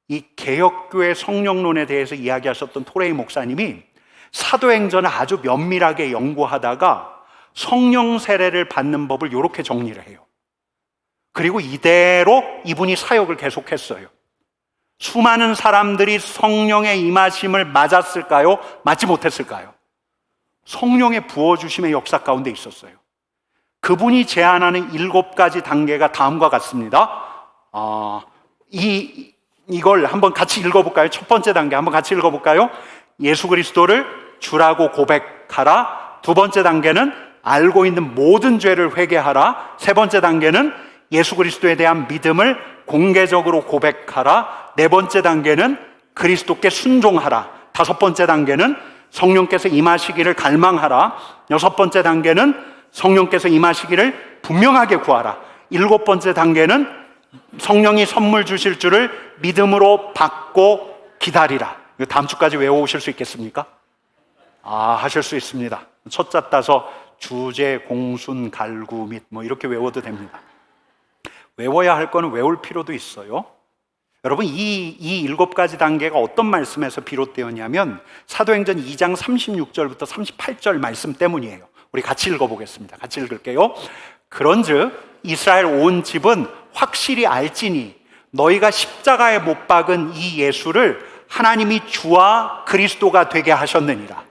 이 개혁교회 성령론에 대해서 이야기하셨던 토레이 목사님이 사도행전을 아주 면밀하게 연구하다가 성령 세례를 받는 법을 이렇게 정리를 해요. 그리고 이대로 이분이 사역을 계속했어요. 수많은 사람들이 성령의 임하심을 맞았을까요? 맞지 못했을까요? 성령의 부어주심의 역사 가운데 있었어요. 그분이 제안하는 7가지 단계가 다음과 같습니다. 이걸 한번 같이 읽어볼까요? 첫 번째 단계 한번 같이 읽어볼까요? 예수 그리스도를 주라고 고백하라. 두 번째 단계는 알고 있는 모든 죄를 회개하라. 세 번째 단계는 예수 그리스도에 대한 믿음을 공개적으로 고백하라. 네 번째 단계는 그리스도께 순종하라. 다섯 번째 단계는 성령께서 임하시기를 갈망하라. 여섯 번째 단계는 성령께서 임하시기를 분명하게 구하라. 일곱 번째 단계는 성령이 선물 주실 줄을 믿음으로 받고 기다리라. 이거 다음 주까지 외워오실 수 있겠습니까? 하실 수 있습니다. 첫자 따서 주제, 공순, 갈구, 및 이렇게 외워도 됩니다. 외워야 할 거는 외울 필요도 있어요. 여러분, 이 7가지 단계가 어떤 말씀에서 비롯되었냐면 사도행전 2장 36절부터 38절 말씀 때문이에요. 우리 같이 읽어보겠습니다. 같이 읽을게요. 그런즉 이스라엘 온 집은 확실히 알지니 너희가 십자가에 못 박은 이 예수를 하나님이 주와 그리스도가 되게 하셨느니라.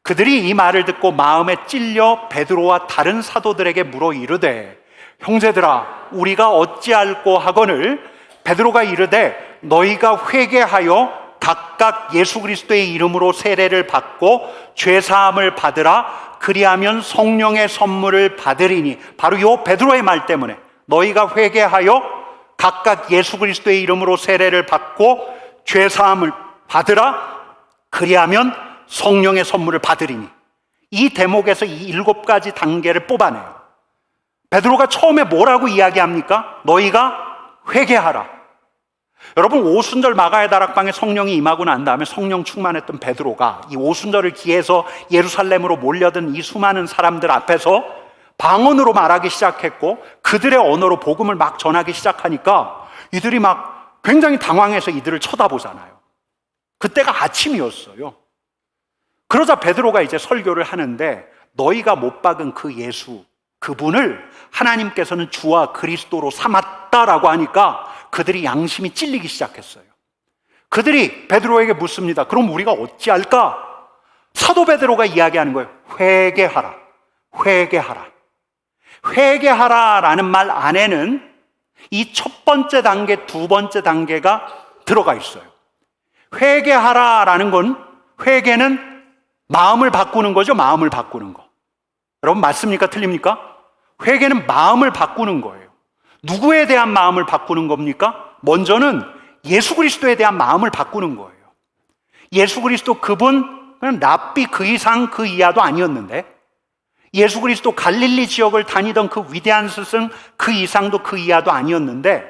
그들이 이 말을 듣고 마음에 찔려 베드로와 다른 사도들에게 물어 이르되 형제들아 우리가 어찌할꼬 하거늘 베드로가 이르되 너희가 회개하여 각각 예수 그리스도의 이름으로 세례를 받고 죄사함을 받으라. 그리하면 성령의 선물을 받으리니. 바로 요 베드로의 말 때문에 너희가 회개하여 각각 예수 그리스도의 이름으로 세례를 받고 죄 사함을 받으라. 그리하면 성령의 선물을 받으리니. 이 대목에서 이 7가지 단계를 뽑아내요. 베드로가 처음에 뭐라고 이야기합니까? 너희가 회개하라. 여러분, 오순절 마가의 다락방에 성령이 임하고 난 다음에 성령 충만했던 베드로가 이 오순절을 기해서 예루살렘으로 몰려든 이 수많은 사람들 앞에서 방언으로 말하기 시작했고 그들의 언어로 복음을 막 전하기 시작하니까 이들이 막 굉장히 당황해서 이들을 쳐다보잖아요. 그때가 아침이었어요. 그러자 베드로가 이제 설교를 하는데 너희가 못 박은 그 예수, 그분을 하나님께서는 주와 그리스도로 삼았다라고 하니까 그들이 양심이 찔리기 시작했어요. 그들이 베드로에게 묻습니다. 그럼 우리가 어찌할까? 사도 베드로가 이야기하는 거예요. 회개하라. 회개하라. 회개하라라는 말 안에는 이 첫 번째 단계, 두 번째 단계가 들어가 있어요. 회개하라라는 건, 회개는 마음을 바꾸는 거죠. 마음을 바꾸는 거. 여러분, 맞습니까? 틀립니까? 회개는 마음을 바꾸는 거예요. 누구에 대한 마음을 바꾸는 겁니까? 먼저는 예수 그리스도에 대한 마음을 바꾸는 거예요. 예수 그리스도 그분, 그냥 랍비 그 이상 그 이하도 아니었는데, 예수 그리스도 갈릴리 지역을 다니던 그 위대한 스승 그 이상도 그 이하도 아니었는데,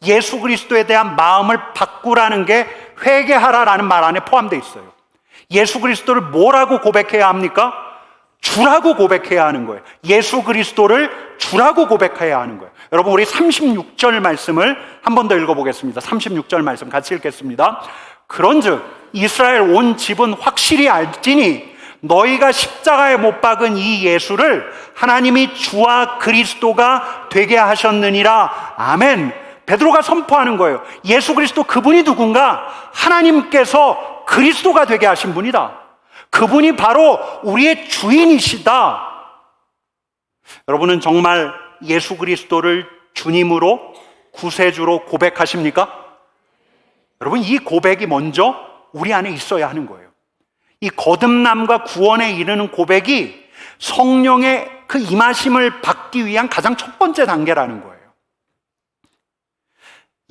예수 그리스도에 대한 마음을 바꾸라는 게 회개하라라는 말 안에 포함되어 있어요. 예수 그리스도를 뭐라고 고백해야 합니까? 주라고 고백해야 하는 거예요. 예수 그리스도를 주라고 고백해야 하는 거예요. 여러분, 우리 36절 말씀을 한 번 더 읽어보겠습니다. 36절 말씀 같이 읽겠습니다. 그런즉 이스라엘 온 집은 확실히 알지니 너희가 십자가에 못 박은 이 예수를 하나님이 주와 그리스도가 되게 하셨느니라. 아멘. 베드로가 선포하는 거예요. 예수 그리스도 그분이 누군가? 하나님께서 그리스도가 되게 하신 분이다. 그분이 바로 우리의 주인이시다. 여러분은 정말 예수 그리스도를 주님으로 구세주로 고백하십니까? 여러분, 이 고백이 먼저 우리 안에 있어야 하는 거예요. 이 거듭남과 구원에 이르는 고백이 성령의 그 임하심을 받기 위한 가장 첫 번째 단계라는 거예요.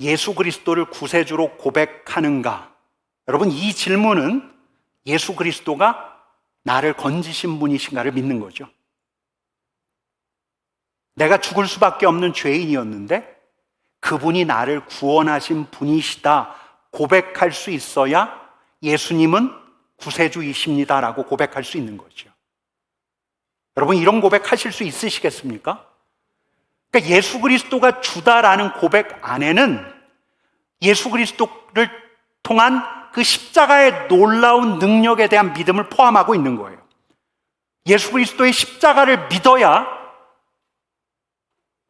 예수 그리스도를 구세주로 고백하는가? 여러분, 이 질문은 예수 그리스도가 나를 건지신 분이신가를 믿는 거죠. 내가 죽을 수밖에 없는 죄인이었는데 그분이 나를 구원하신 분이시다 고백할 수 있어야 예수님은 구세주이십니다라고 고백할 수 있는 거죠. 여러분, 이런 고백하실 수 있으시겠습니까? 그러니까 예수 그리스도가 주다라는 고백 안에는 예수 그리스도를 통한 그 십자가의 놀라운 능력에 대한 믿음을 포함하고 있는 거예요. 예수 그리스도의 십자가를 믿어야,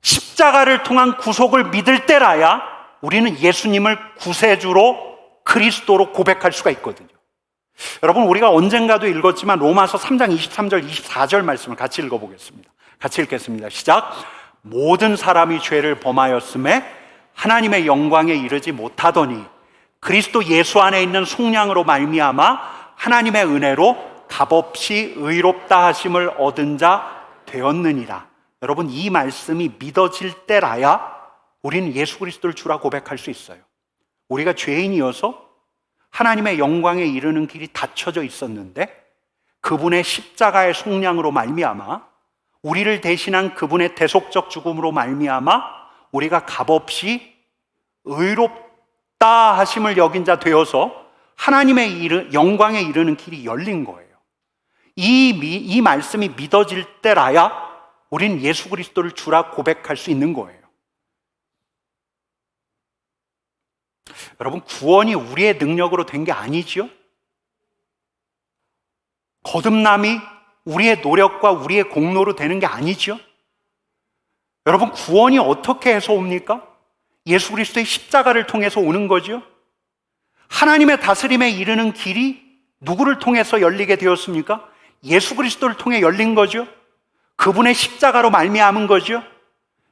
십자가를 통한 구속을 믿을 때라야 우리는 예수님을 구세주로 그리스도로 고백할 수가 있거든요. 여러분, 우리가 언젠가도 읽었지만 로마서 3장 23절 24절 말씀을 같이 읽어보겠습니다. 같이 읽겠습니다. 시작. 모든 사람이 죄를 범하였음에 하나님의 영광에 이르지 못하더니 그리스도 예수 안에 있는 속량으로 말미암아 하나님의 은혜로 값없이 의롭다 하심을 얻은 자 되었느니라. 여러분, 이 말씀이 믿어질 때라야 우리는 예수 그리스도를 주라 고백할 수 있어요. 우리가 죄인이어서 하나님의 영광에 이르는 길이 닫혀져 있었는데 그분의 십자가의 속량으로 말미암아, 우리를 대신한 그분의 대속적 죽음으로 말미암아 우리가 값없이 의롭다 하심을 여긴 자 되어서 하나님의 영광에 이르는 길이 열린 거예요. 이 말씀이 믿어질 때라야 우리는 예수 그리스도를 주라 고백할 수 있는 거예요. 여러분, 구원이 우리의 능력으로 된 게 아니지요? 거듭남이 우리의 노력과 우리의 공로로 되는 게 아니지요? 여러분, 구원이 어떻게 해서 옵니까? 예수 그리스도의 십자가를 통해서 오는 거죠. 하나님의 다스림에 이르는 길이 누구를 통해서 열리게 되었습니까? 예수 그리스도를 통해 열린 거죠. 그분의 십자가로 말미암은 거죠.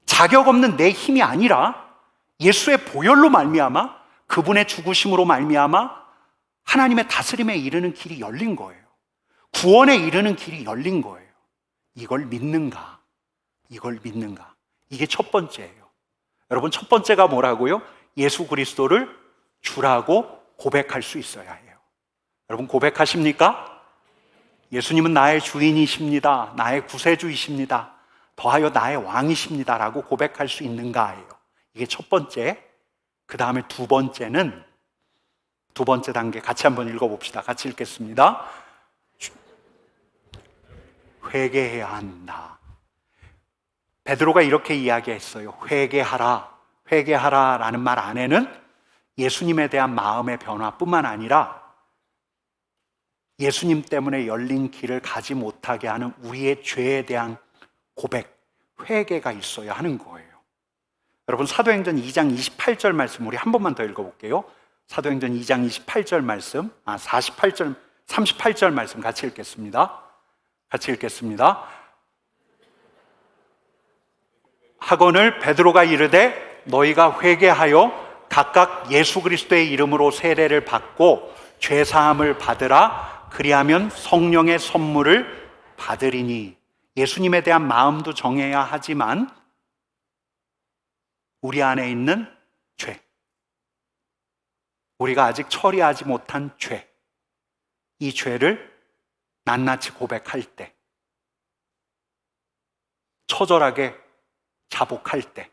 자격 없는 내 힘이 아니라 예수의 보혈로 말미암아, 그분의 죽으심으로 말미암아 하나님의 다스림에 이르는 길이 열린 거예요. 구원에 이르는 길이 열린 거예요. 이걸 믿는가? 이걸 믿는가? 이게 첫 번째예요. 여러분, 첫 번째가 뭐라고요? 예수 그리스도를 주라고 고백할 수 있어야 해요. 여러분, 고백하십니까? 예수님은 나의 주인이십니다. 나의 구세주이십니다. 더하여 나의 왕이십니다. 라고 고백할 수 있는가예요. 이게 첫 번째. 그 다음에 두 번째는, 두 번째 단계 같이 한번 읽어봅시다. 같이 읽겠습니다. 회개해야 한다. 베드로가 이렇게 이야기했어요. 회개하라. 회개하라 라는 말 안에는 예수님에 대한 마음의 변화뿐만 아니라 예수님 때문에 열린 길을 가지 못하게 하는 우리의 죄에 대한 고백, 회개가 있어야 하는 거예요. 여러분, 사도행전 2장 28절 말씀 우리 한 번만 더 읽어볼게요. 사도행전 2장 28절 말씀, 38절 말씀 같이 읽겠습니다. 같이 읽겠습니다. 하거늘 베드로가 이르되 너희가 회개하여 각각 예수 그리스도의 이름으로 세례를 받고 죄 사함을 받으라. 그리하면 성령의 선물을 받으리니. 예수님에 대한 마음도 정해야 하지만 우리 안에 있는 죄, 우리가 아직 처리하지 못한 죄, 이 죄를 낱낱이 고백할 때, 처절하게 자복할 때,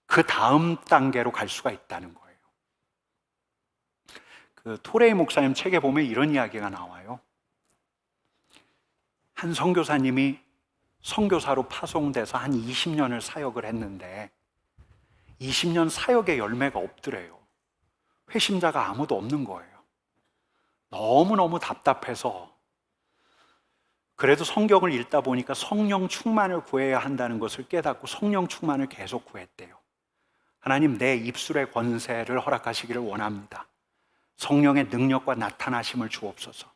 그 다음 단계로 갈 수가 있다는 거예요. 그 토레이 목사님 책에 보면 이런 이야기가 나와요. 한 선교사님이 선교사로 파송돼서 한 20년을 사역을 했는데 20년 사역의 열매가 없더래요. 회심자가 아무도 없는 거예요. 너무너무 답답해서 그래도 성경을 읽다 보니까 성령 충만을 구해야 한다는 것을 깨닫고 성령 충만을 계속 구했대요. 하나님, 내 입술의 권세를 허락하시기를 원합니다. 성령의 능력과 나타나심을 주옵소서.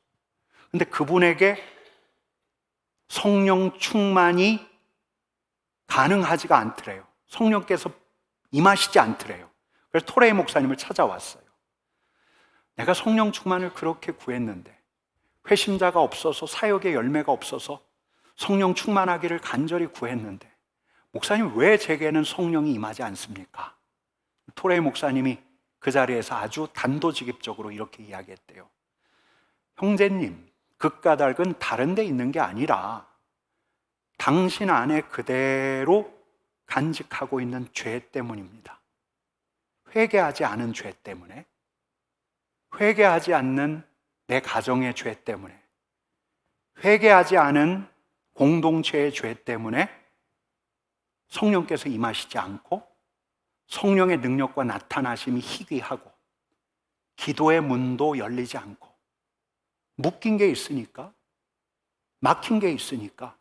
근데 그분에게 성령 충만이 가능하지가 않더래요. 성령께서 임하시지 않더래요. 그래서 토레이 목사님을 찾아왔어요. 내가 성령 충만을 그렇게 구했는데 회심자가 없어서 사역의 열매가 없어서 성령 충만하기를 간절히 구했는데 목사님, 왜 제게는 성령이 임하지 않습니까? 토레이 목사님이 그 자리에서 아주 단도직입적으로 이렇게 이야기했대요. 형제님, 그 까닭은 다른 데 있는 게 아니라 당신 안에 그대로 간직하고 있는 죄 때문입니다. 회개하지 않은 죄 때문에, 회개하지 않는 내 가정의 죄 때문에, 회개하지 않은 공동체의 죄 때문에 성령께서 임하시지 않고 성령의 능력과 나타나심이 희귀하고 기도의 문도 열리지 않고 묶인 게 있으니까, 막힌 게 있으니까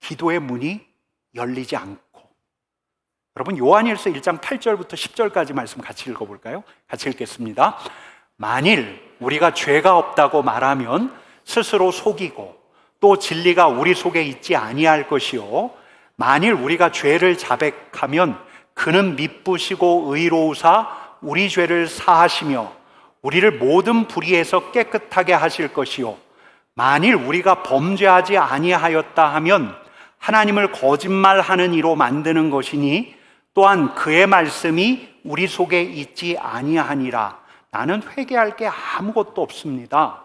기도의 문이 열리지 않고. 여러분, 요한일서 1장 8절부터 10절까지 말씀 같이 읽어볼까요? 같이 읽겠습니다. 만일 우리가 죄가 없다고 말하면 스스로 속이고 또 진리가 우리 속에 있지 아니할 것이요, 만일 우리가 죄를 자백하면 그는 미쁘시고 의로우사 우리 죄를 사하시며 우리를 모든 불의에서 깨끗하게 하실 것이요, 만일 우리가 범죄하지 아니하였다 하면 하나님을 거짓말하는 이로 만드는 것이니 또한 그의 말씀이 우리 속에 있지 아니하니라. 나는 회개할 게 아무것도 없습니다.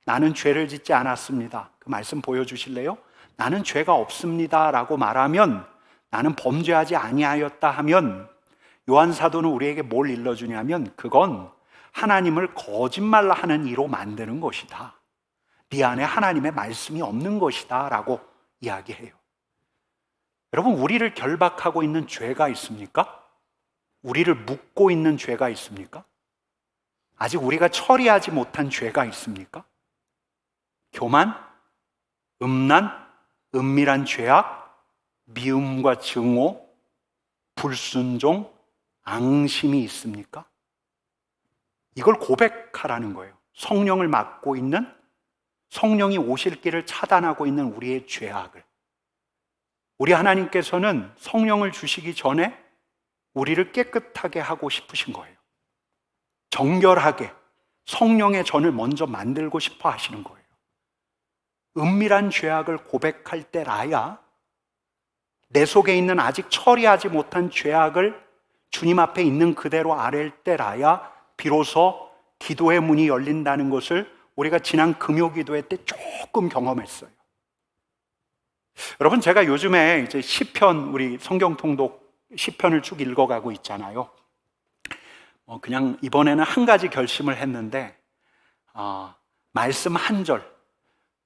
나는 죄를 짓지 않았습니다. 그 말씀 보여주실래요? 나는 죄가 없습니다 라고 말하면, 나는 범죄하지 아니하였다 하면 요한 사도는 우리에게 뭘 일러주냐면 그건 하나님을 거짓말하는 이로 만드는 것이다. 네 안에 하나님의 말씀이 없는 것이다 라고 이야기해요. 여러분, 우리를 결박하고 있는 죄가 있습니까? 우리를 묶고 있는 죄가 있습니까? 아직 우리가 처리하지 못한 죄가 있습니까? 교만, 음란, 은밀한 죄악, 미움과 증오, 불순종, 앙심이 있습니까? 이걸 고백하라는 거예요. 성령을 막고 있는, 성령이 오실 길을 차단하고 있는 우리의 죄악을. 우리 하나님께서는 성령을 주시기 전에 우리를 깨끗하게 하고 싶으신 거예요. 정결하게 성령의 전을 먼저 만들고 싶어 하시는 거예요. 은밀한 죄악을 고백할 때라야 내 속에 있는 아직 처리하지 못한 죄악을 주님 앞에 있는 그대로 아랠 때라야 비로소 기도의 문이 열린다는 것을 우리가 지난 금요 기도회 때 조금 경험했어요. 여러분, 제가 요즘에 이제 시편, 우리 성경 통독 시편을 쭉 읽어가고 있잖아요. 그냥 이번에는 한 가지 결심을 했는데, 말씀 한 절,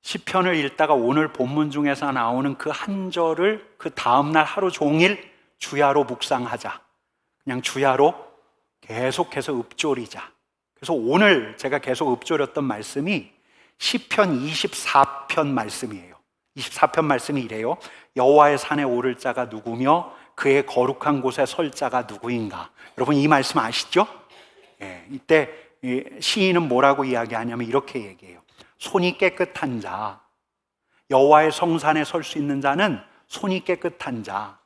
시편을 읽다가 오늘 본문 중에서 나오는 그 한 절을 그 다음날 하루 종일 주야로 묵상하자. 그냥 주야로 계속해서 읊조리자. 그래서 오늘 제가 계속 읊조렸던 말씀이 시편 24편 말씀이에요. 24편 말씀이 이래요. 여호와의 산에 오를 자가 누구며 그의 거룩한 곳에 설 자가 누구인가. 여러분, 이 말씀 아시죠? 이때 시인은 뭐라고 이야기하냐면 이렇게 얘기해요. 손이 깨끗한 자, 여호와의 성산에 설 수 있는 자는 손이 깨끗한 자,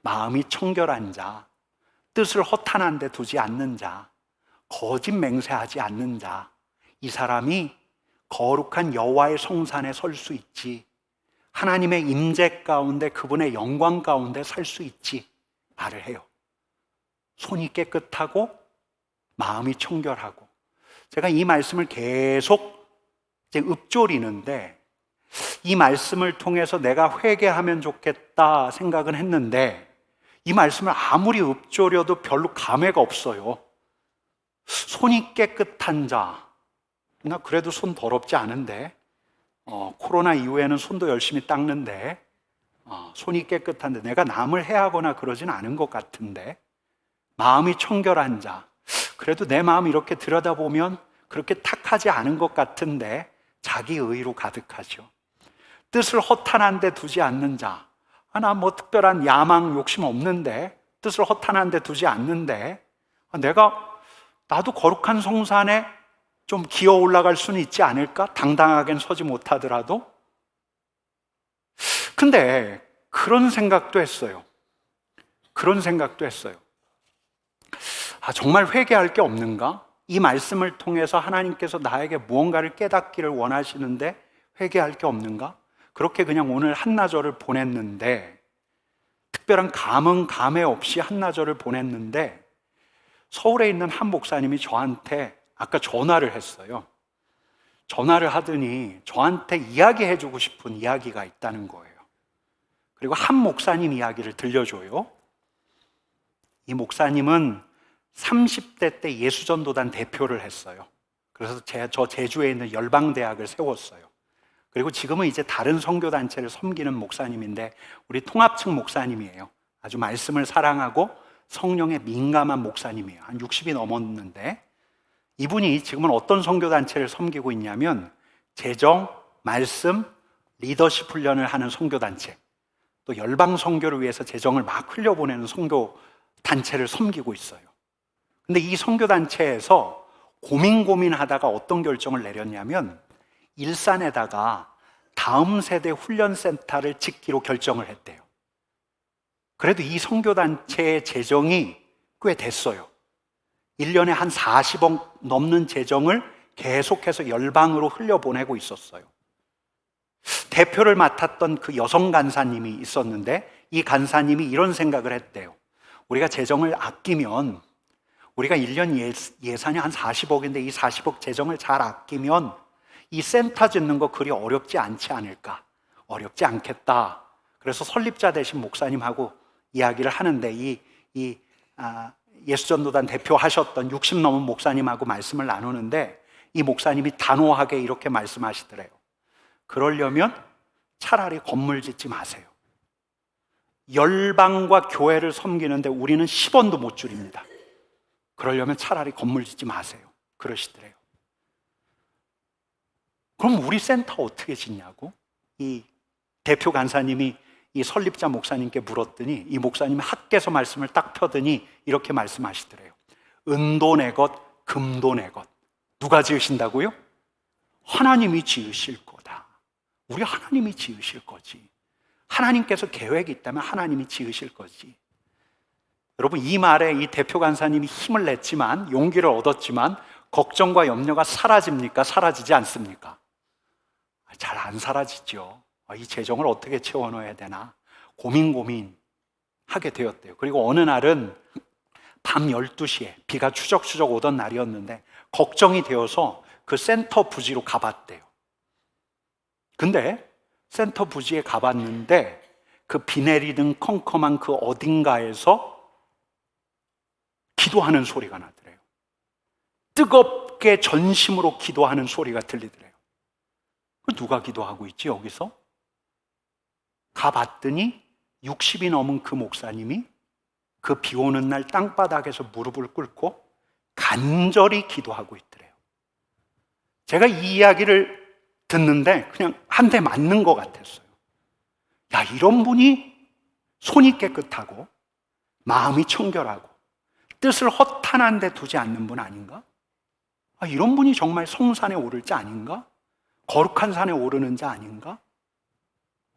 마음이 청결한 자, 뜻을 허탄한 데 두지 않는 자, 거짓 맹세하지 않는 자, 이 사람이 거룩한 여호와의 성산에 설 수 있지, 하나님의 임재 가운데 그분의 영광 가운데 살 수 있지 말을 해요. 손이 깨끗하고 마음이 청결하고. 제가 이 말씀을 계속 이제 읊조리는데 이 말씀을 통해서 내가 회개하면 좋겠다 생각은 했는데 이 말씀을 아무리 읊조려도 별로 감회가 없어요. 손이 깨끗한 자, 나 그래도 손 더럽지 않은데, 코로나 이후에는 손도 열심히 닦는데, 손이 깨끗한데 내가 남을 해하거나 그러진 않은 것 같은데, 마음이 청결한 자, 그래도 내 마음 이렇게 들여다보면 그렇게 탁하지 않은 것 같은데 자기 의로 가득하죠. 뜻을 허탄한 데 두지 않는 자, 나 뭐 특별한 야망 욕심 없는데, 뜻을 허탄한 데 두지 않는데, 나도 거룩한 성산에 좀 기어 올라갈 수는 있지 않을까? 당당하게는 서지 못하더라도. 근데 그런 생각도 했어요. 정말 회개할 게 없는가? 이 말씀을 통해서 하나님께서 나에게 무언가를 깨닫기를 원하시는데 회개할 게 없는가? 그렇게 그냥 오늘 한나절을 보냈는데, 특별한 감회 없이 한나절을 보냈는데, 서울에 있는 한 목사님이 저한테 아까 전화를 했어요. 전화를 하더니 저한테 이야기해주고 싶은 이야기가 있다는 거예요. 그리고 한 목사님 이야기를 들려줘요. 이 목사님은 30대 때 예수전도단 대표를 했어요. 그래서 저 제주에 있는 열방대학을 세웠어요. 그리고 지금은 이제 다른 선교단체를 섬기는 목사님인데 우리 통합층 목사님이에요. 아주 말씀을 사랑하고 성령에 민감한 목사님이에요. 한 60이 넘었는데 이분이 지금은 어떤 선교단체를 섬기고 있냐면 재정, 말씀, 리더십 훈련을 하는 선교단체, 또 열방 선교를 위해서 재정을 막 흘려보내는 선교단체를 섬기고 있어요. 근데 이 선교단체에서 고민하다가 어떤 결정을 내렸냐면 일산에다가 다음 세대 훈련센터를 짓기로 결정을 했대요. 그래도 이 선교단체의 재정이 꽤 됐어요. 1년에 한 40억 넘는 재정을 계속해서 열방으로 흘려보내고 있었어요. 대표를 맡았던 그 여성 간사님이 있었는데 이 간사님이 이런 생각을 했대요. 우리가 재정을 아끼면, 우리가 1년 예산이 한 40억인데 이 40억 재정을 잘 아끼면 이 센터 짓는 거 그리 어렵지 않지 않을까? 어렵지 않겠다. 그래서 설립자 되신 목사님하고 이야기를 하는데 예수전도단 대표하셨던 60 넘은 목사님하고 말씀을 나누는데 이 목사님이 단호하게 이렇게 말씀하시더래요. 그러려면 차라리 건물 짓지 마세요. 열방과 교회를 섬기는데 우리는 10원도 못 줄입니다. 그러려면 차라리 건물 짓지 마세요. 그러시더래요. 그럼 우리 센터 어떻게 짓냐고? 이 대표 간사님이 이 설립자 목사님께 물었더니 이 목사님이 학개서 말씀을 딱 펴더니 이렇게 말씀하시더래요. 은도 내 것, 금도 내 것. 누가 지으신다고요? 하나님이 지으실 거다. 우리 하나님이 지으실 거지. 하나님께서 계획이 있다면 하나님이 지으실 거지. 여러분, 이 말에 이 대표 간사님이 힘을 냈지만, 용기를 얻었지만 걱정과 염려가 사라집니까? 사라지지 않습니까? 잘 안 사라지죠. 이 재정을 어떻게 채워넣어야 되나? 고민하게 되었대요. 그리고 어느 날은 밤 12시에 비가 추적추적 오던 날이었는데 걱정이 되어서 그 센터 부지로 가봤대요. 근데 센터 부지에 가봤는데 그 비 내리는 컴컴한 그 어딘가에서 기도하는 소리가 나더래요. 뜨겁게 전심으로 기도하는 소리가 들리더래요. 누가 기도하고 있지 여기서? 가봤더니 60이 넘은 그 목사님이 그 비 오는 날 땅바닥에서 무릎을 꿇고 간절히 기도하고 있더래요. 제가 이 이야기를 듣는데 그냥 한 대 맞는 것 같았어요. 야, 이런 분이 손이 깨끗하고 마음이 청결하고 뜻을 허탄한 데 두지 않는 분 아닌가? 이런 분이 정말 성산에 오를 자 아닌가? 거룩한 산에 오르는 자 아닌가?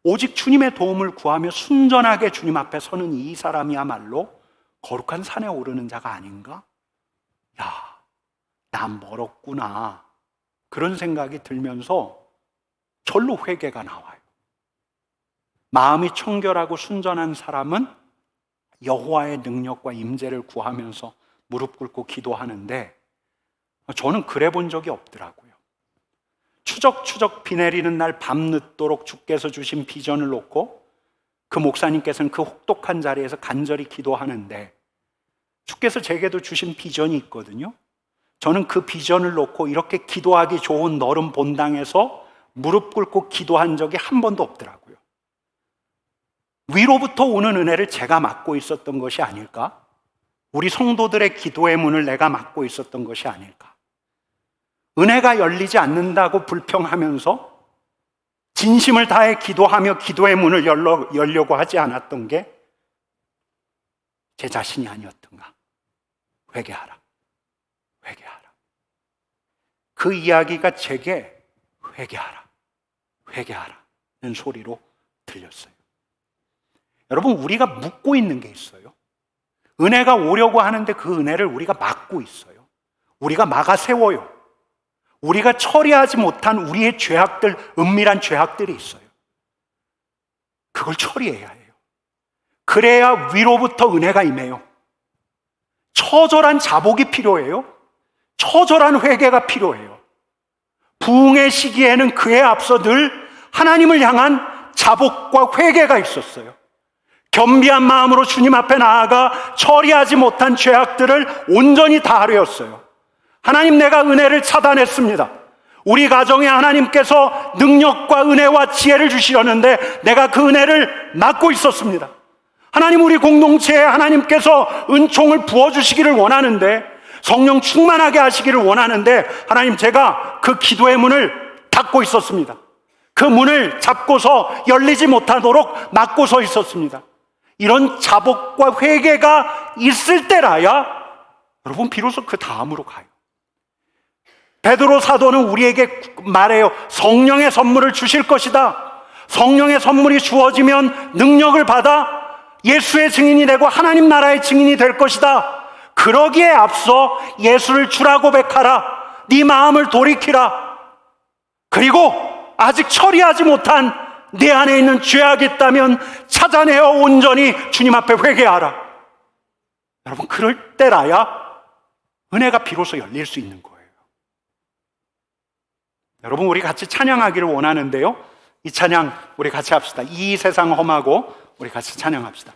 오직 주님의 도움을 구하며 순전하게 주님 앞에 서는 이 사람이야말로 거룩한 산에 오르는 자가 아닌가? 야, 난 멀었구나. 그런 생각이 들면서 절로 회개가 나와요. 마음이 청결하고 순전한 사람은 여호와의 능력과 임재를 구하면서 무릎 꿇고 기도하는데 저는 그래 본 적이 없더라고요. 추적추적 비 내리는 날 밤늦도록 주께서 주신 비전을 놓고 그 목사님께서는 그 혹독한 자리에서 간절히 기도하는데 주께서 제게도 주신 비전이 있거든요. 저는 그 비전을 놓고 이렇게 기도하기 좋은 너른 본당에서 무릎 꿇고 기도한 적이 한 번도 없더라고요. 위로부터 오는 은혜를 제가 막고 있었던 것이 아닐까? 우리 성도들의 기도의 문을 내가 막고 있었던 것이 아닐까? 은혜가 열리지 않는다고 불평하면서 진심을 다해 기도하며 기도의 문을 열려고 하지 않았던 게 제 자신이 아니었던가? 회개하라. 회개하라. 그 이야기가 제게 회개하라. 회개하라는 소리로 들렸어요. 여러분, 우리가 묻고 있는 게 있어요. 은혜가 오려고 하는데 그 은혜를 우리가 막고 있어요. 우리가 막아 세워요. 우리가 처리하지 못한 우리의 죄악들, 은밀한 죄악들이 있어요. 그걸 처리해야 해요. 그래야 위로부터 은혜가 임해요. 처절한 자복이 필요해요. 처절한 회개가 필요해요. 부흥의 시기에는 그에 앞서 늘 하나님을 향한 자복과 회개가 있었어요. 겸비한 마음으로 주님 앞에 나아가 처리하지 못한 죄악들을 온전히 다하려였어요. 하나님, 내가 은혜를 차단했습니다. 우리 가정에 하나님께서 능력과 은혜와 지혜를 주시려는데 내가 그 은혜를 막고 있었습니다. 하나님, 우리 공동체에 하나님께서 은총을 부어주시기를 원하는데, 성령 충만하게 하시기를 원하는데, 하나님, 제가 그 기도의 문을 닫고 있었습니다. 그 문을 잡고서 열리지 못하도록 막고 서 있었습니다. 이런 자복과 회개가 있을 때라야 여러분 비로소 그 다음으로 가요. 베드로 사도는 우리에게 말해요. 성령의 선물을 주실 것이다. 성령의 선물이 주어지면 능력을 받아 예수의 증인이 되고 하나님 나라의 증인이 될 것이다. 그러기에 앞서 예수를 주라 고백하라. 네 마음을 돌이키라. 그리고 아직 처리하지 못한 내 안에 있는 죄악이 있다면 찾아내어 온전히 주님 앞에 회개하라. 여러분, 그럴 때라야 은혜가 비로소 열릴 수 있는 거예요. 여러분, 우리 같이 찬양하기를 원하는데요, 이 찬양 우리 같이 합시다. 이 세상 험하고 우리 같이 찬양합시다.